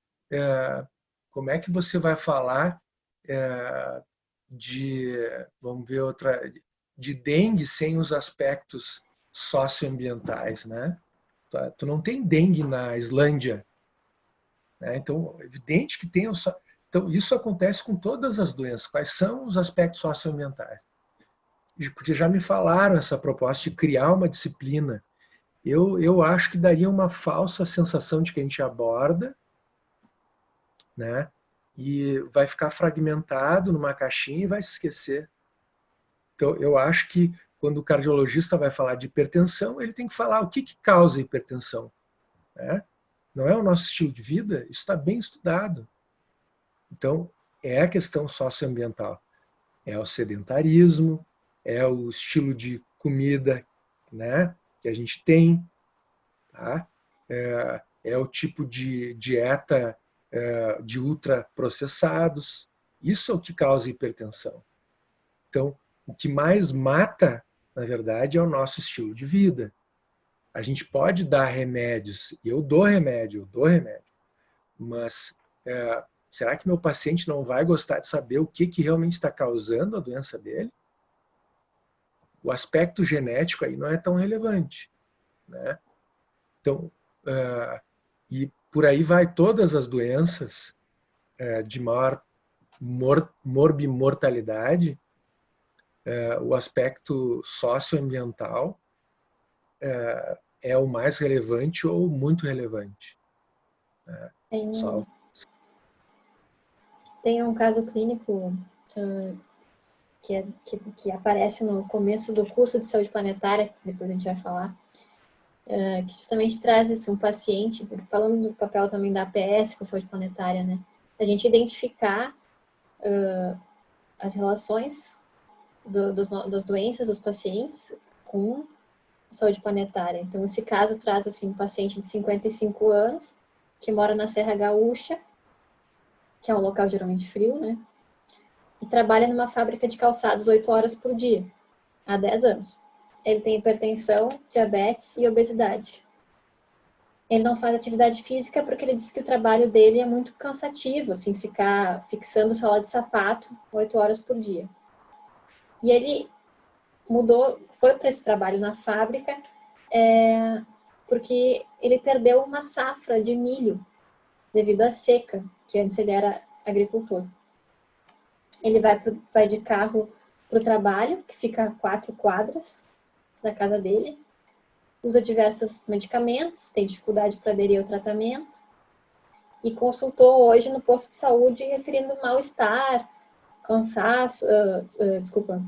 Como é que você vai falar de, vamos ver outra, de dengue sem os aspectos socioambientais, né? Tu não tem dengue na Islândia, né? Então é evidente que tem. Então isso acontece com todas as doenças. Quais são os aspectos socioambientais? Porque já me falaram essa proposta de criar uma disciplina. Eu acho que daria uma falsa sensação de que a gente aborda, né? E vai ficar fragmentado numa caixinha e vai se esquecer. Então, eu acho que quando o cardiologista vai falar de hipertensão, ele tem que falar o que causa hipertensão, né? Não é o nosso estilo de vida? Isso está bem estudado. Então, é a questão socioambiental. É o sedentarismo, é o estilo de comida, né, que a gente tem, tá? É o tipo de dieta de ultraprocessados. Isso é o que causa hipertensão. Então, o que mais mata, na verdade, é o nosso estilo de vida. A gente pode dar remédios, e eu dou remédio, mas será que meu paciente não vai gostar de saber o que realmente está causando a doença dele? O aspecto genético aí não é tão relevante, né? Então, e por aí vai todas as doenças de maior morbimortalidade, o aspecto socioambiental é o mais relevante ou muito relevante. Tem um caso clínico que aparece no começo do curso de saúde planetária, depois a gente vai falar, que justamente traz assim, um paciente, falando do papel também da APS com saúde planetária, né? A gente identificar as relações das doenças dos pacientes com a saúde planetária. Então, esse caso traz assim, um paciente de 55 anos que mora na Serra Gaúcha, que é um local geralmente frio, né? E trabalha numa fábrica de calçados 8 horas por dia, há 10 anos. Ele tem hipertensão, diabetes e obesidade. Ele não faz atividade física porque ele diz que o trabalho dele é muito cansativo, assim, ficar fixando sola de sapato 8 horas por dia. E ele foi para esse trabalho na fábrica porque ele perdeu uma safra de milho devido à seca, que antes ele era agricultor. Ele vai de carro para o trabalho, que fica a 4 quadras da casa dele, usa diversos medicamentos, tem dificuldade para aderir ao tratamento e consultou hoje no posto de saúde referindo mal-estar, cansaço,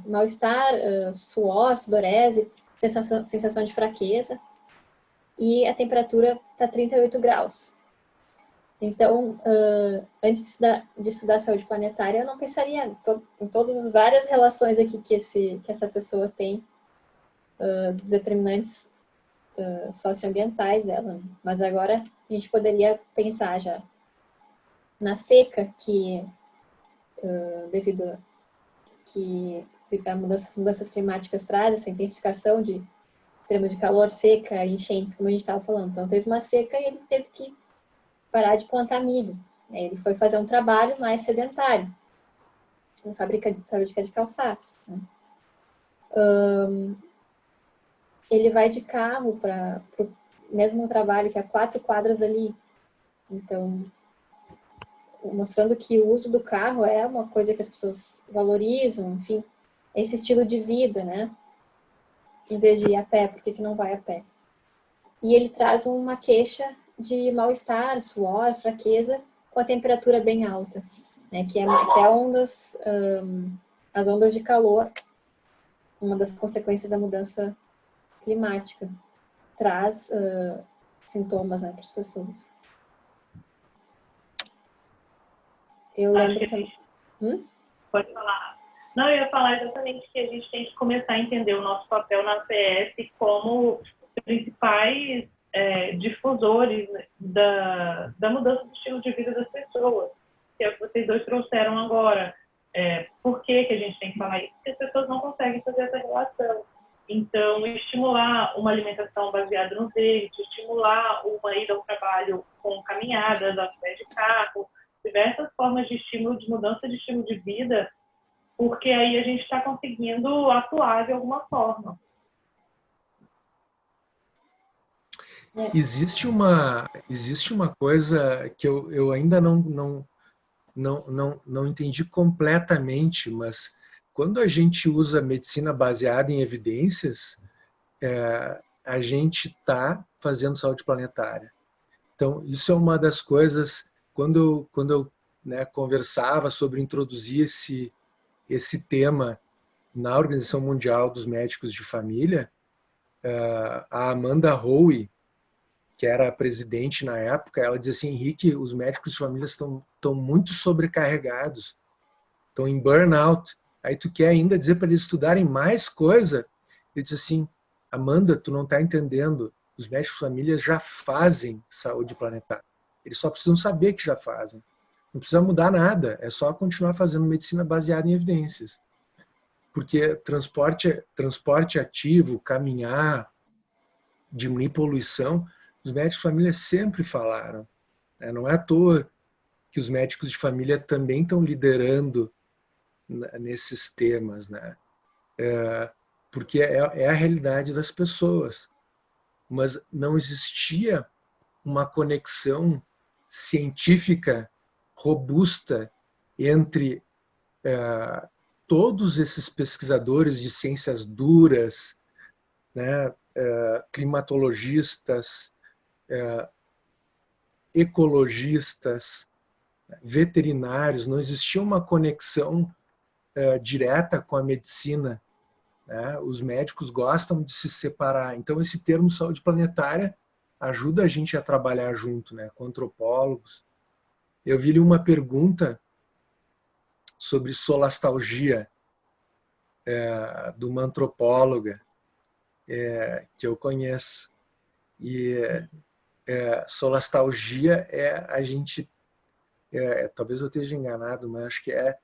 mal-estar, suor, sudorese, sensação de fraqueza e a temperatura está 38 graus. Então, antes de estudar saúde planetária, eu não pensaria em todas as várias relações aqui que essa pessoa tem, dos determinantes socioambientais dela, né? Mas agora a gente poderia pensar já na seca que, devido que a mudanças climáticas traz essa intensificação de extremos de calor, seca, enchentes, como a gente estava falando. Então, teve uma seca e ele teve que parar de plantar milho. Ele foi fazer um trabalho mais sedentário, na fábrica de calçados. Né? Ele vai de carro para o mesmo trabalho, que é 4 quadras dali. Então, mostrando que o uso do carro é uma coisa que as pessoas valorizam, enfim, esse estilo de vida, né? Em vez de ir a pé, por que não vai a pé? E ele traz uma queixa de mal-estar, suor, fraqueza, com a temperatura bem alta, né? Que é as ondas de calor, uma das consequências da mudança climática, traz sintomas, né, para as pessoas. Eu lembro também. Pode falar. Não, eu ia falar exatamente que a gente tem que começar a entender o nosso papel na CS como principais difusores da mudança do estilo de vida das pessoas, que é o que vocês dois trouxeram agora. Por que a gente tem que falar isso? Porque as pessoas não conseguem fazer essa relação. Então, estimular uma alimentação baseada no verde, estimular uma ida ao trabalho com caminhadas, ao pé de carro, diversas formas de estímulo, de mudança de estilo de vida, porque aí a gente está conseguindo atuar de alguma forma. Existe uma coisa que eu ainda não entendi completamente, mas quando a gente usa medicina baseada em evidências, a gente está fazendo saúde planetária. Então, isso é uma das coisas, quando eu conversava sobre introduzir esse tema na Organização Mundial dos Médicos de Família, a Amanda Howe, que era a presidente na época, ela dizia assim: Henrique, os médicos de família estão muito sobrecarregados, estão em burnout. Aí tu quer ainda dizer para eles estudarem mais coisa? Eu disse assim: Amanda, tu não está entendendo. Os médicos de família já fazem saúde planetária. Eles só precisam saber que já fazem. Não precisa mudar nada, é só continuar fazendo medicina baseada em evidências. Porque transporte ativo, caminhar, diminuir poluição, os médicos de família sempre falaram. Não é à toa que os médicos de família também estão liderando nesses temas, né? Porque é a realidade das pessoas. Mas não existia uma conexão científica robusta entre todos esses pesquisadores de ciências duras, né? Climatologistas, ecologistas, veterinários, não existia uma conexão direta com a medicina. Né? Os médicos gostam de se separar. Então, esse termo saúde planetária ajuda a gente a trabalhar junto, né? Com antropólogos. Eu vi uma pergunta sobre solastalgia, de uma antropóloga que eu conheço. E solastalgia a gente, talvez eu esteja enganado, mas acho que é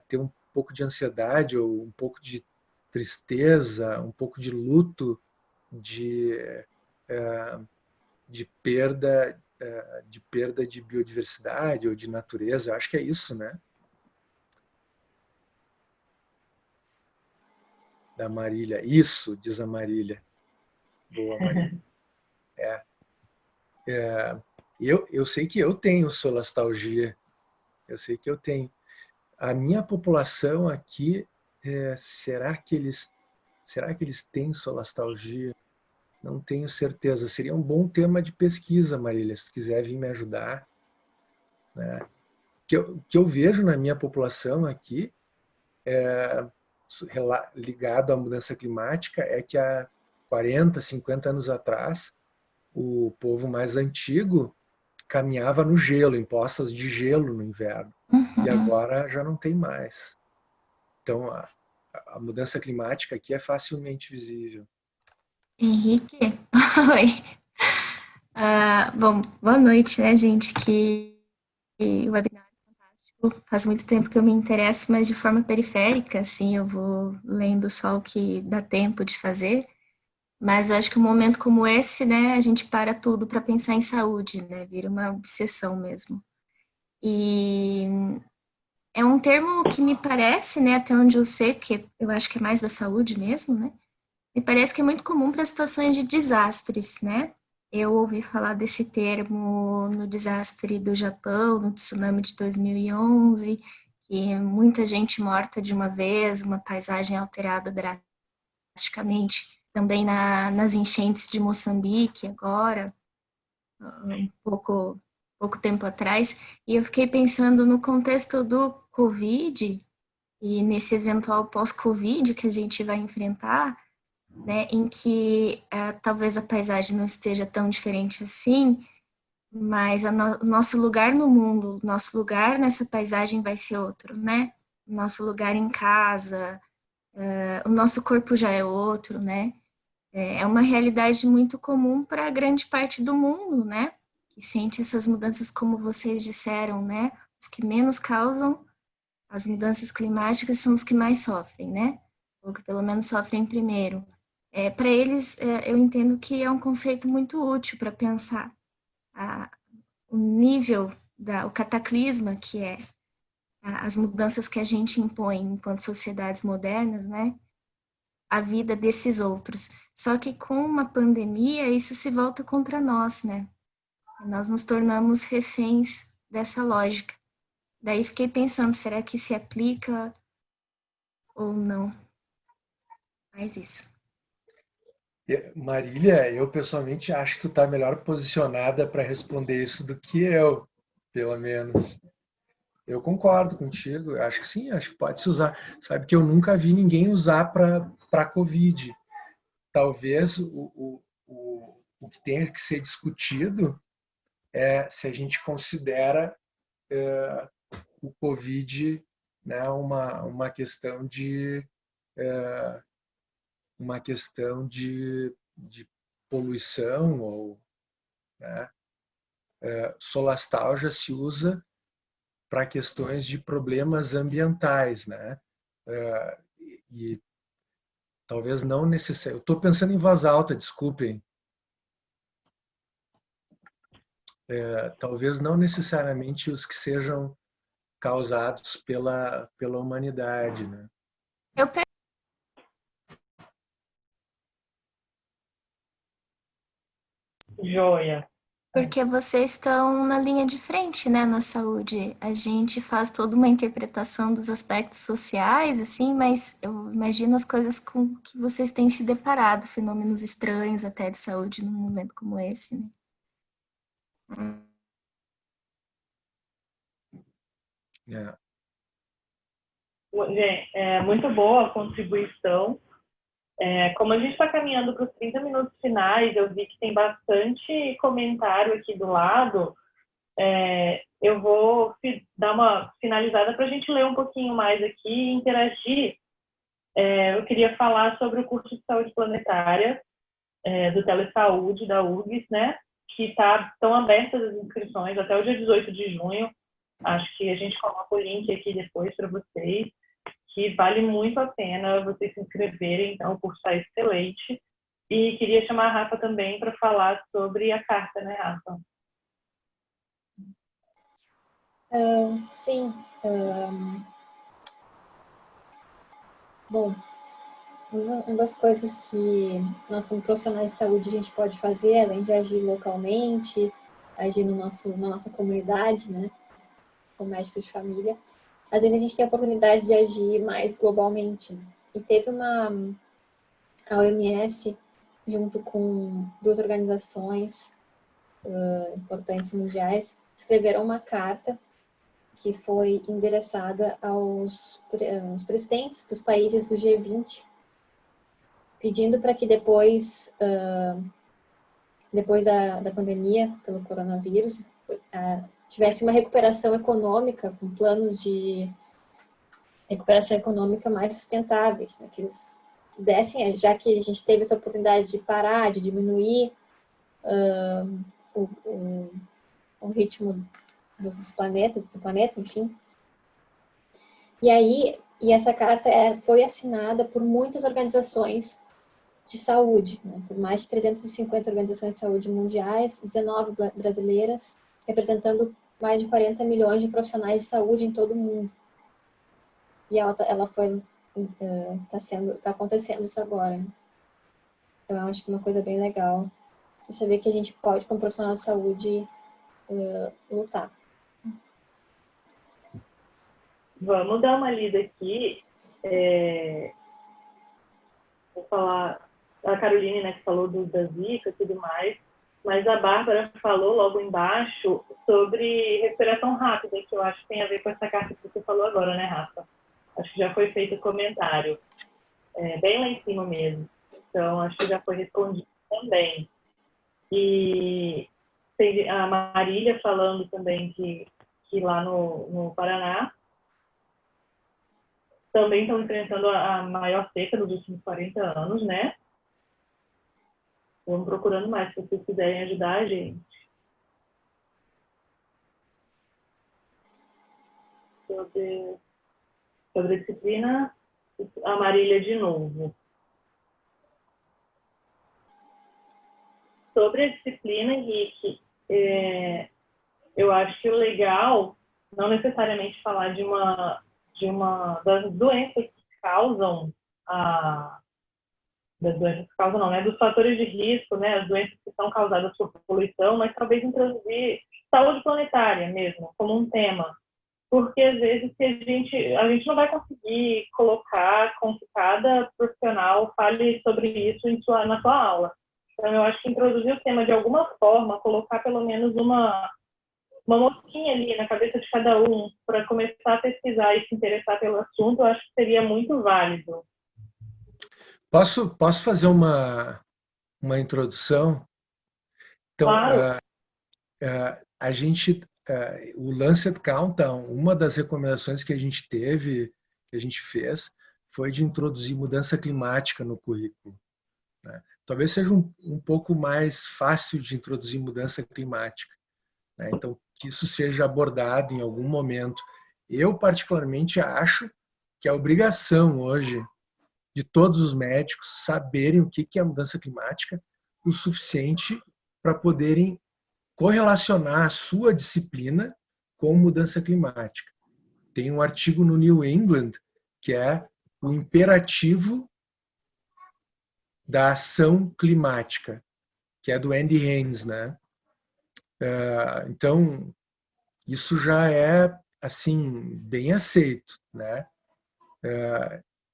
ter um pouco de ansiedade ou um pouco de tristeza, um pouco de luto, de perda de biodiversidade ou de natureza. Eu acho que é isso, né? Da Marília. Isso, diz a Marília. Boa, Marília. Eu sei que eu tenho solastalgia. Eu sei que eu tenho. A minha população aqui, será que eles têm solastalgia? Não tenho certeza. Seria um bom tema de pesquisa, Marília, se tu quiser vir me ajudar, né? Que eu vejo na minha população aqui, ligado à mudança climática, é que há 40, 50 anos atrás, o povo mais antigo caminhava no gelo, em poças de gelo no inverno. E Uhum. agora já não tem mais. Então, a mudança climática aqui é facilmente visível. Henrique? Oi. Bom, boa noite, né, gente? Que o webinar é fantástico. Faz muito tempo que eu me interesso, mas de forma periférica, assim, eu vou lendo só o que dá tempo de fazer. Mas acho que um momento como esse, né, a gente para tudo para pensar em saúde, né? Vira uma obsessão mesmo. E é um termo que me parece, né, até onde eu sei, porque eu acho que é mais da saúde mesmo, né? Me parece que é muito comum para situações de desastres, né? Eu ouvi falar desse termo no desastre do Japão, no tsunami de 2011, que muita gente morta de uma vez, uma paisagem alterada drasticamente. Também nas enchentes de Moçambique agora, pouco tempo atrás. E eu fiquei pensando no contexto do Covid e nesse eventual pós-Covid que a gente vai enfrentar, né, em que talvez a paisagem não esteja tão diferente assim, mas o nosso lugar no mundo, o nosso lugar nessa paisagem vai ser outro, né? O nosso lugar em casa, o nosso corpo já é outro, né? É uma realidade muito comum para grande parte do mundo, né? Que sente essas mudanças, como vocês disseram, né? Os que menos causam as mudanças climáticas são os que mais sofrem, né? Ou que pelo menos sofrem primeiro. Para eles, eu entendo que é um conceito muito útil para pensar o nível, o cataclisma que é as mudanças que a gente impõe enquanto sociedades modernas, né? A vida desses outros. Só que com uma pandemia, isso se volta contra nós, né? Nós nos tornamos reféns dessa lógica. Daí fiquei pensando, será que se aplica ou não? Mas isso. Marília, eu pessoalmente acho que tu está melhor posicionada para responder isso do que eu, pelo menos. Eu concordo contigo, eu acho que sim, acho que pode se usar. Sabe que eu nunca vi ninguém usar para Covid. Talvez o que tenha que ser discutido é se a gente considera o Covid, né, uma questão de poluição, ou, né, Solastal já se usa para questões de problemas ambientais, né? E talvez não necessariamente. Eu estou pensando em voz alta, desculpem. Talvez não necessariamente os que sejam causados pela humanidade, né? Eu Joia. Porque vocês estão na linha de frente, né, na saúde. A gente faz toda uma interpretação dos aspectos sociais, assim, mas eu imagino as coisas com que vocês têm se deparado, fenômenos estranhos até de saúde num momento como esse, né? É. Gente, muito boa a contribuição. Como a gente está caminhando para os 30 minutos finais, eu vi que tem bastante comentário aqui do lado. Eu vou dar uma finalizada para a gente ler um pouquinho mais aqui e interagir. Eu queria falar sobre o curso de saúde planetária do Telesaúde, da URGS, né? Que estão abertas as inscrições até o dia 18 de junho. Acho que a gente coloca o link aqui depois para vocês, que vale muito a pena vocês se inscreverem, então o curso está excelente. E queria chamar a Rafa também para falar sobre a carta, né, Rafa? Sim. Bom, uma das coisas que nós, como profissionais de saúde, a gente pode fazer, além de agir localmente, agir na nossa comunidade, né, como médico de família, às vezes a gente tem a oportunidade de agir mais globalmente. E teve a OMS junto com duas organizações importantes mundiais, escreveram uma carta que foi endereçada aos presidentes dos países do G20, pedindo para que depois da pandemia pelo coronavírus, tivesse uma recuperação econômica, com planos de recuperação econômica mais sustentáveis, né? Que eles pudessem, já que a gente teve essa oportunidade de parar, de diminuir o ritmo do planeta, enfim. E essa carta foi assinada por muitas organizações de saúde, né? Por mais de 350 organizações de saúde mundiais, 19 brasileiras, representando mais de 40 milhões de profissionais de saúde em todo o mundo. E ela foi, tá acontecendo isso agora, né? Então, eu acho que é uma coisa bem legal você ver que a gente pode, como profissional de saúde, lutar. Vamos dar uma lida aqui. Vou falar a Caroline, né, que falou da Zika e tudo mais, mas a Bárbara falou logo embaixo sobre respiração rápida, que eu acho que tem a ver com essa carta que você falou agora, né, Rafa? Acho que já foi feito o comentário, bem lá em cima mesmo. Então, acho que já foi respondido também. E tem a Marília falando também que lá no Paraná também estão enfrentando a maior seca dos últimos 40 anos, né? Vamos procurando mais, se vocês quiserem ajudar a gente. Sobre a disciplina, a Marília de novo. Sobre a disciplina, Henrique, eu acho que o legal, não necessariamente falar das doenças que causam dos fatores de risco, né, as doenças que são causadas por poluição, mas talvez introduzir saúde planetária mesmo, como um tema. Porque, às vezes, a gente não vai conseguir colocar com que cada profissional fale sobre isso na sua aula. Então, eu acho que introduzir o tema de alguma forma, colocar pelo menos uma mosquinha ali na cabeça de cada um, para começar a pesquisar e se interessar pelo assunto, eu acho que seria muito válido. Posso fazer uma introdução? Então, Claro. a gente, o Lancet Countdown, uma das recomendações que a gente fez, foi de introduzir mudança climática no currículo, né? Talvez seja um pouco mais fácil de introduzir mudança climática, né? Então, que isso seja abordado em algum momento. Eu, particularmente, acho que a obrigação hoje de todos os médicos saberem o que é a mudança climática o suficiente para poderem correlacionar a sua disciplina com mudança climática. Tem um artigo no New England que é o imperativo da ação climática, que é do Andy Haynes, né? Então, isso já é assim bem aceito, né?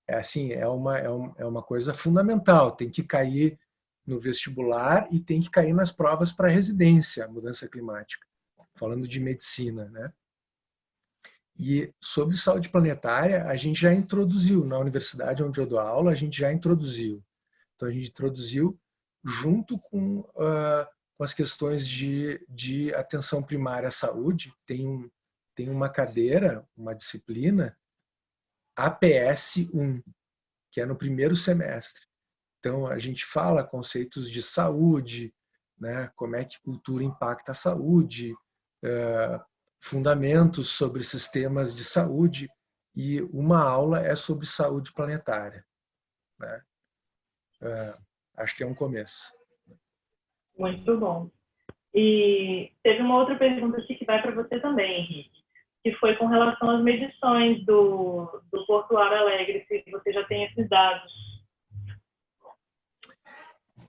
É uma coisa fundamental, tem que cair no vestibular e tem que cair nas provas para residência, a mudança climática, falando de medicina, né? E sobre saúde planetária, a gente já introduziu, na universidade onde eu dou aula, a gente já introduziu. Então, a gente introduziu junto com as questões de atenção primária à saúde, tem uma cadeira, uma disciplina, APS-1, que é no primeiro semestre. Então, a gente fala conceitos de saúde, né, como é que cultura impacta a saúde, fundamentos sobre sistemas de saúde, e uma aula é sobre saúde planetária, né? Acho que é um começo. Muito bom. E teve uma outra pergunta aqui que vai para você também, Henrique, que foi com relação às medições do Portuário Alegre, se você já tem esses dados.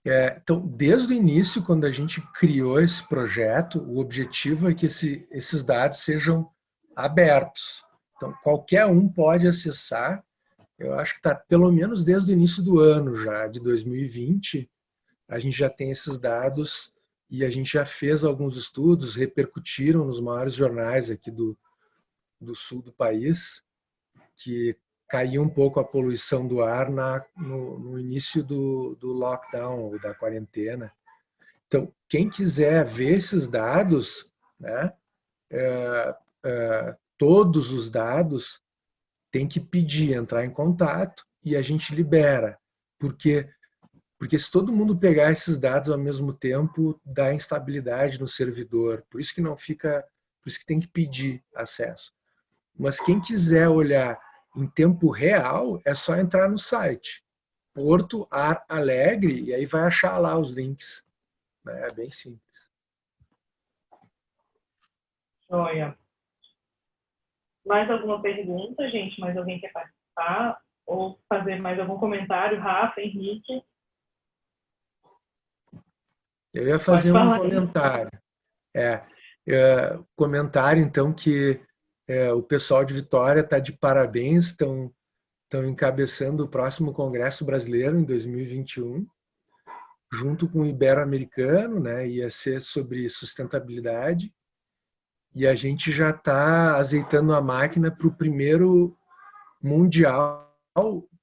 Então, desde o início, quando a gente criou esse projeto, o objetivo é que esses dados sejam abertos. Então, qualquer um pode acessar. Eu acho que está pelo menos desde o início do ano já, de 2020, a gente já tem esses dados e a gente já fez alguns estudos, repercutiram nos maiores jornais aqui do sul do país, que caiu um pouco a poluição do ar no início do lockdown, ou da quarentena. Então, quem quiser ver esses dados, né, todos os dados, tem que pedir, entrar em contato e a gente libera. Porque se todo mundo pegar esses dados ao mesmo tempo, dá instabilidade no servidor. Por isso que não fica, por isso que tem que pedir acesso. Mas quem quiser olhar em tempo real, é só entrar no site Porto Ar Alegre e aí vai achar lá os links. É bem simples. Joia. Mais alguma pergunta, gente? Mais alguém quer participar? Ou fazer mais algum comentário? Rafa, Henrique? Eu ia fazer um comentário. Comentário, então, que o pessoal de Vitória está de parabéns, estão encabeçando o próximo Congresso Brasileiro em 2021, junto com o Ibero-Americano, né? Ia ser sobre sustentabilidade. E a gente já está azeitando a máquina para o primeiro mundial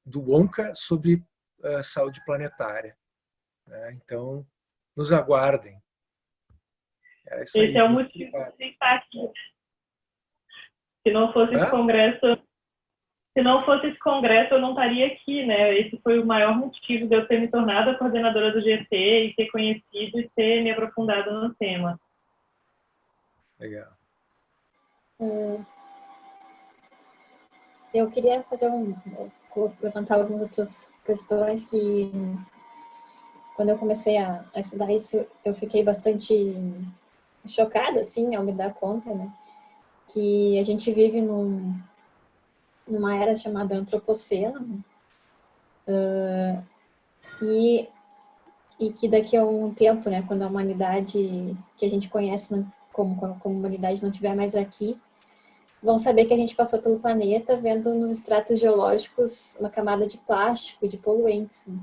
do ONCA sobre saúde planetária. Né? Então, nos aguardem. Esse é o motivo de estar aqui. Se não fosse esse congresso, eu não estaria aqui, né? Esse foi o maior motivo de eu ter me tornado a coordenadora do GT e ter conhecido e ter me aprofundado no tema. Legal. Eu queria levantar algumas outras questões que, quando eu comecei a estudar isso, eu fiquei bastante chocada, assim, ao me dar conta, né? Que a gente vive numa era chamada antropoceno, e que daqui a um tempo, né, quando a humanidade que a gente conhece como humanidade não estiver mais aqui, vão saber que a gente passou pelo planeta vendo nos estratos geológicos uma camada de plástico e de poluentes. Né?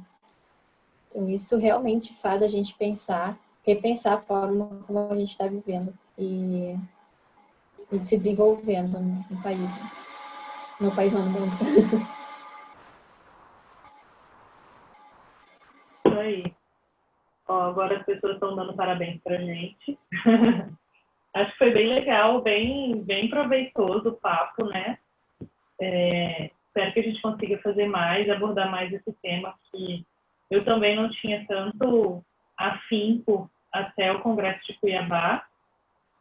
Então, isso realmente faz a gente repensar a forma como a gente está vivendo e se desenvolvendo no país. Né? No país não, no mundo. Isso aí. Ó, agora as pessoas estão dando parabéns pra gente. Acho que foi bem legal, bem proveitoso o papo, né? Espero que a gente consiga fazer mais, abordar mais esse tema, que eu também não tinha tanto afinco até o Congresso de Cuiabá.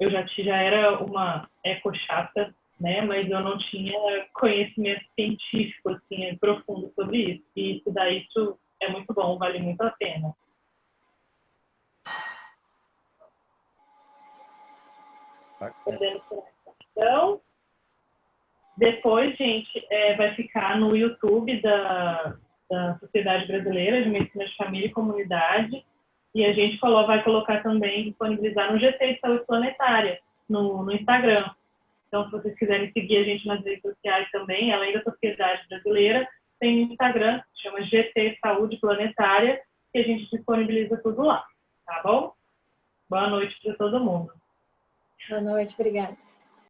Eu já era uma ecochata, né? Mas eu não tinha conhecimento científico assim, profundo sobre isso. E estudar isso é muito bom, vale muito a pena. Então, depois, gente, vai ficar no YouTube da Sociedade Brasileira de Medicina de Família e Comunidade, e a gente vai colocar também, disponibilizar no GT de Saúde Planetária, no Instagram. Então, se vocês quiserem seguir a gente nas redes sociais também, além da Sociedade Brasileira, tem no Instagram, chama GT Saúde Planetária, que a gente disponibiliza tudo lá, tá bom? Boa noite para todo mundo. Boa noite, obrigada.